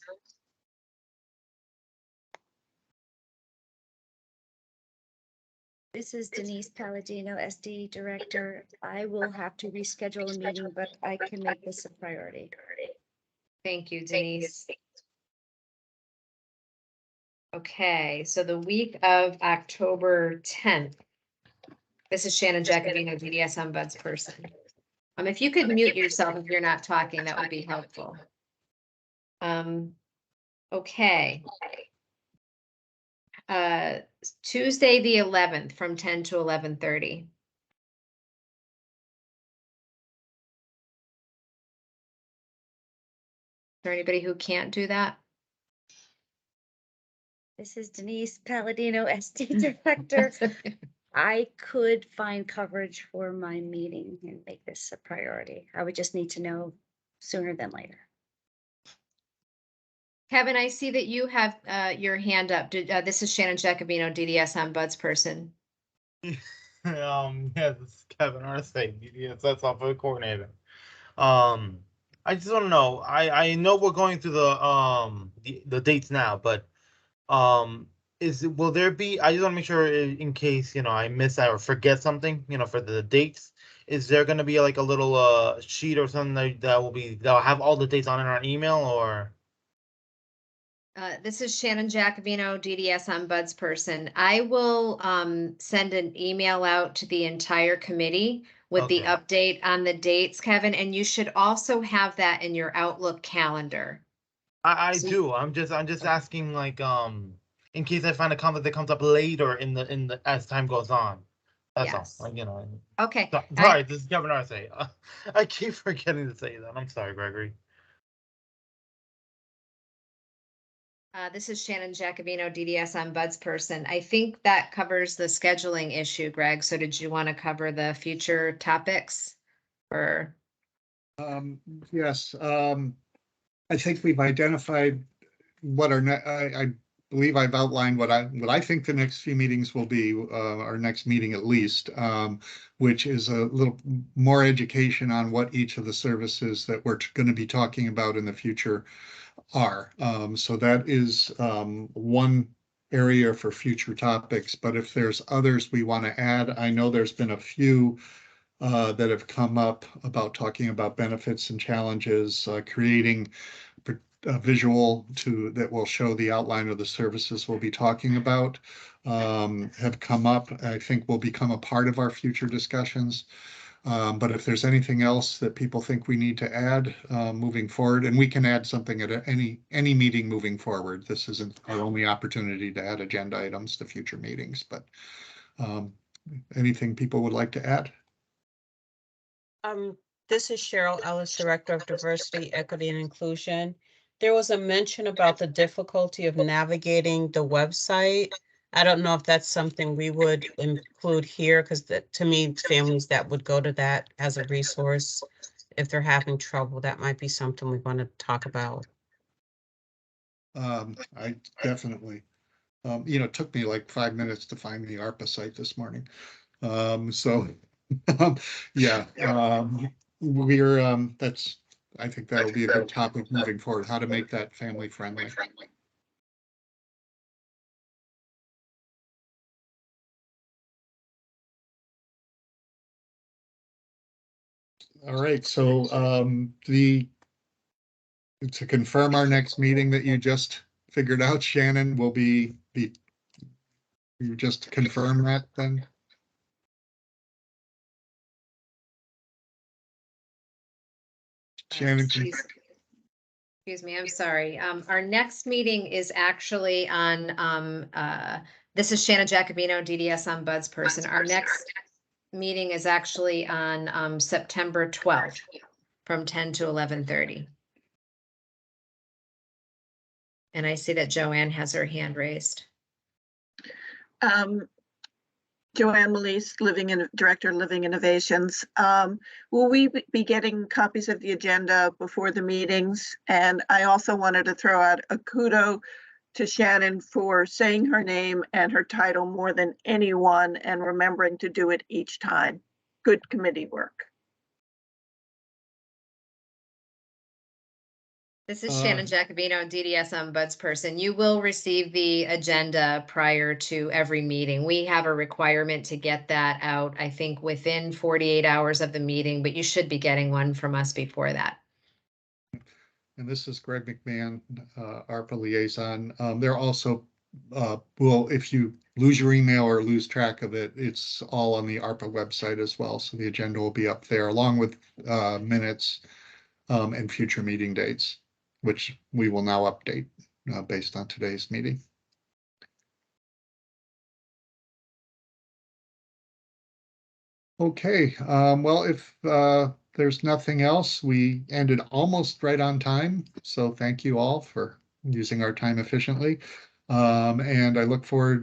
This is Denise Palladino, SD Director. I will have to reschedule a meeting, but I can make this a priority. Thank you, Denise. Okay, so the week of October 10th. This is Shannon Jacobino, DDS ombudsperson. If you could mute yourself if you're not talking, that would be helpful. Okay. Tuesday, the 11th from 10 to 11:30. Is there anybody who can't do that? This is Denise Palladino, SD Director. I could find coverage for my meeting and make this a priority. I would just need to know sooner than later. Kevin, I see that you have your hand up. This is Shannon Jacobino, DDS ombudsperson. Yeah, this is Kevin Arce, DDS software coordinator. I just want to know. I know we're going through the dates now, but will there be? I just want to make sure in case I miss that or forget something. For the dates, is there going to be like a little sheet or something that'll have all the dates on it in our email or? This is Shannon Jacobino, DDS ombudsperson. I will send an email out to the entire committee with the update on the dates, Kevin, and you should also have that in your Outlook calendar. I do. I'm just asking like in case I find a conflict that comes up later in the as time goes on. That's Yes. all. Okay. Sorry, this is Kevin Arce. I keep forgetting to say that. I'm sorry, Gregory. This is Shannon Jacobino, DDS ombudsperson. I think that covers the scheduling issue, Greg. So did you want to cover the future topics or? Yes, I think we've identified what I believe I've outlined what I think the next few meetings will be, our next meeting at least, which is a little more education on what each of the services that we're going to be talking about in the future are. So that is one area for future topics, but if there's others we want to add, I know there's been a few that have come up about talking about benefits and challenges, creating a visual that will show the outline of the services we'll be talking about, have come up. I think will become a part of our future discussions. But if there's anything else that people think we need to add moving forward, and we can add something at any meeting moving forward. This isn't our only opportunity to add agenda items to future meetings, but anything people would like to add? This is Cheryl Ellis, Director of Diversity, Equity, and Inclusion. There was a mention about the difficulty of navigating the website. I don't know if that's something we would include here, because to me, families that would go to that as a resource, if they're having trouble, that might be something we want to talk about. I definitely, it took me like 5 minutes to find the ARPA site this morning. So yeah, I think that'll be a good topic moving forward, how to make that family friendly. All right, so to confirm our next meeting that you just figured out, Shannon, will be you just confirm that then? Shannon, Excuse me, I'm sorry. Our next meeting is actually on, this is Shannon Jacobino, DDS Ombudsperson. Our next meeting is actually on, September 12th from 10 to 11:30. And I see that Joanne has her hand raised. Joanne Melise, Director of Living Innovations. Will we be getting copies of the agenda before the meetings? And I also wanted to throw out a kudo to Shannon for saying her name and her title more than anyone and remembering to do it each time. Good committee work. This is Shannon Jacobino, DDS Ombudsperson. You will receive the agenda prior to every meeting. We have a requirement to get that out, I think, within 48 hours of the meeting, but you should be getting one from us before that. And this is Greg McMahon, ARPA liaison. There also will, if you lose your email or lose track of it, it's all on the ARPA website as well. So the agenda will be up there along with minutes and future meeting dates, which we will now update based on today's meeting. Okay, well, if there's nothing else, we ended almost right on time. So thank you all for using our time efficiently. And I look forward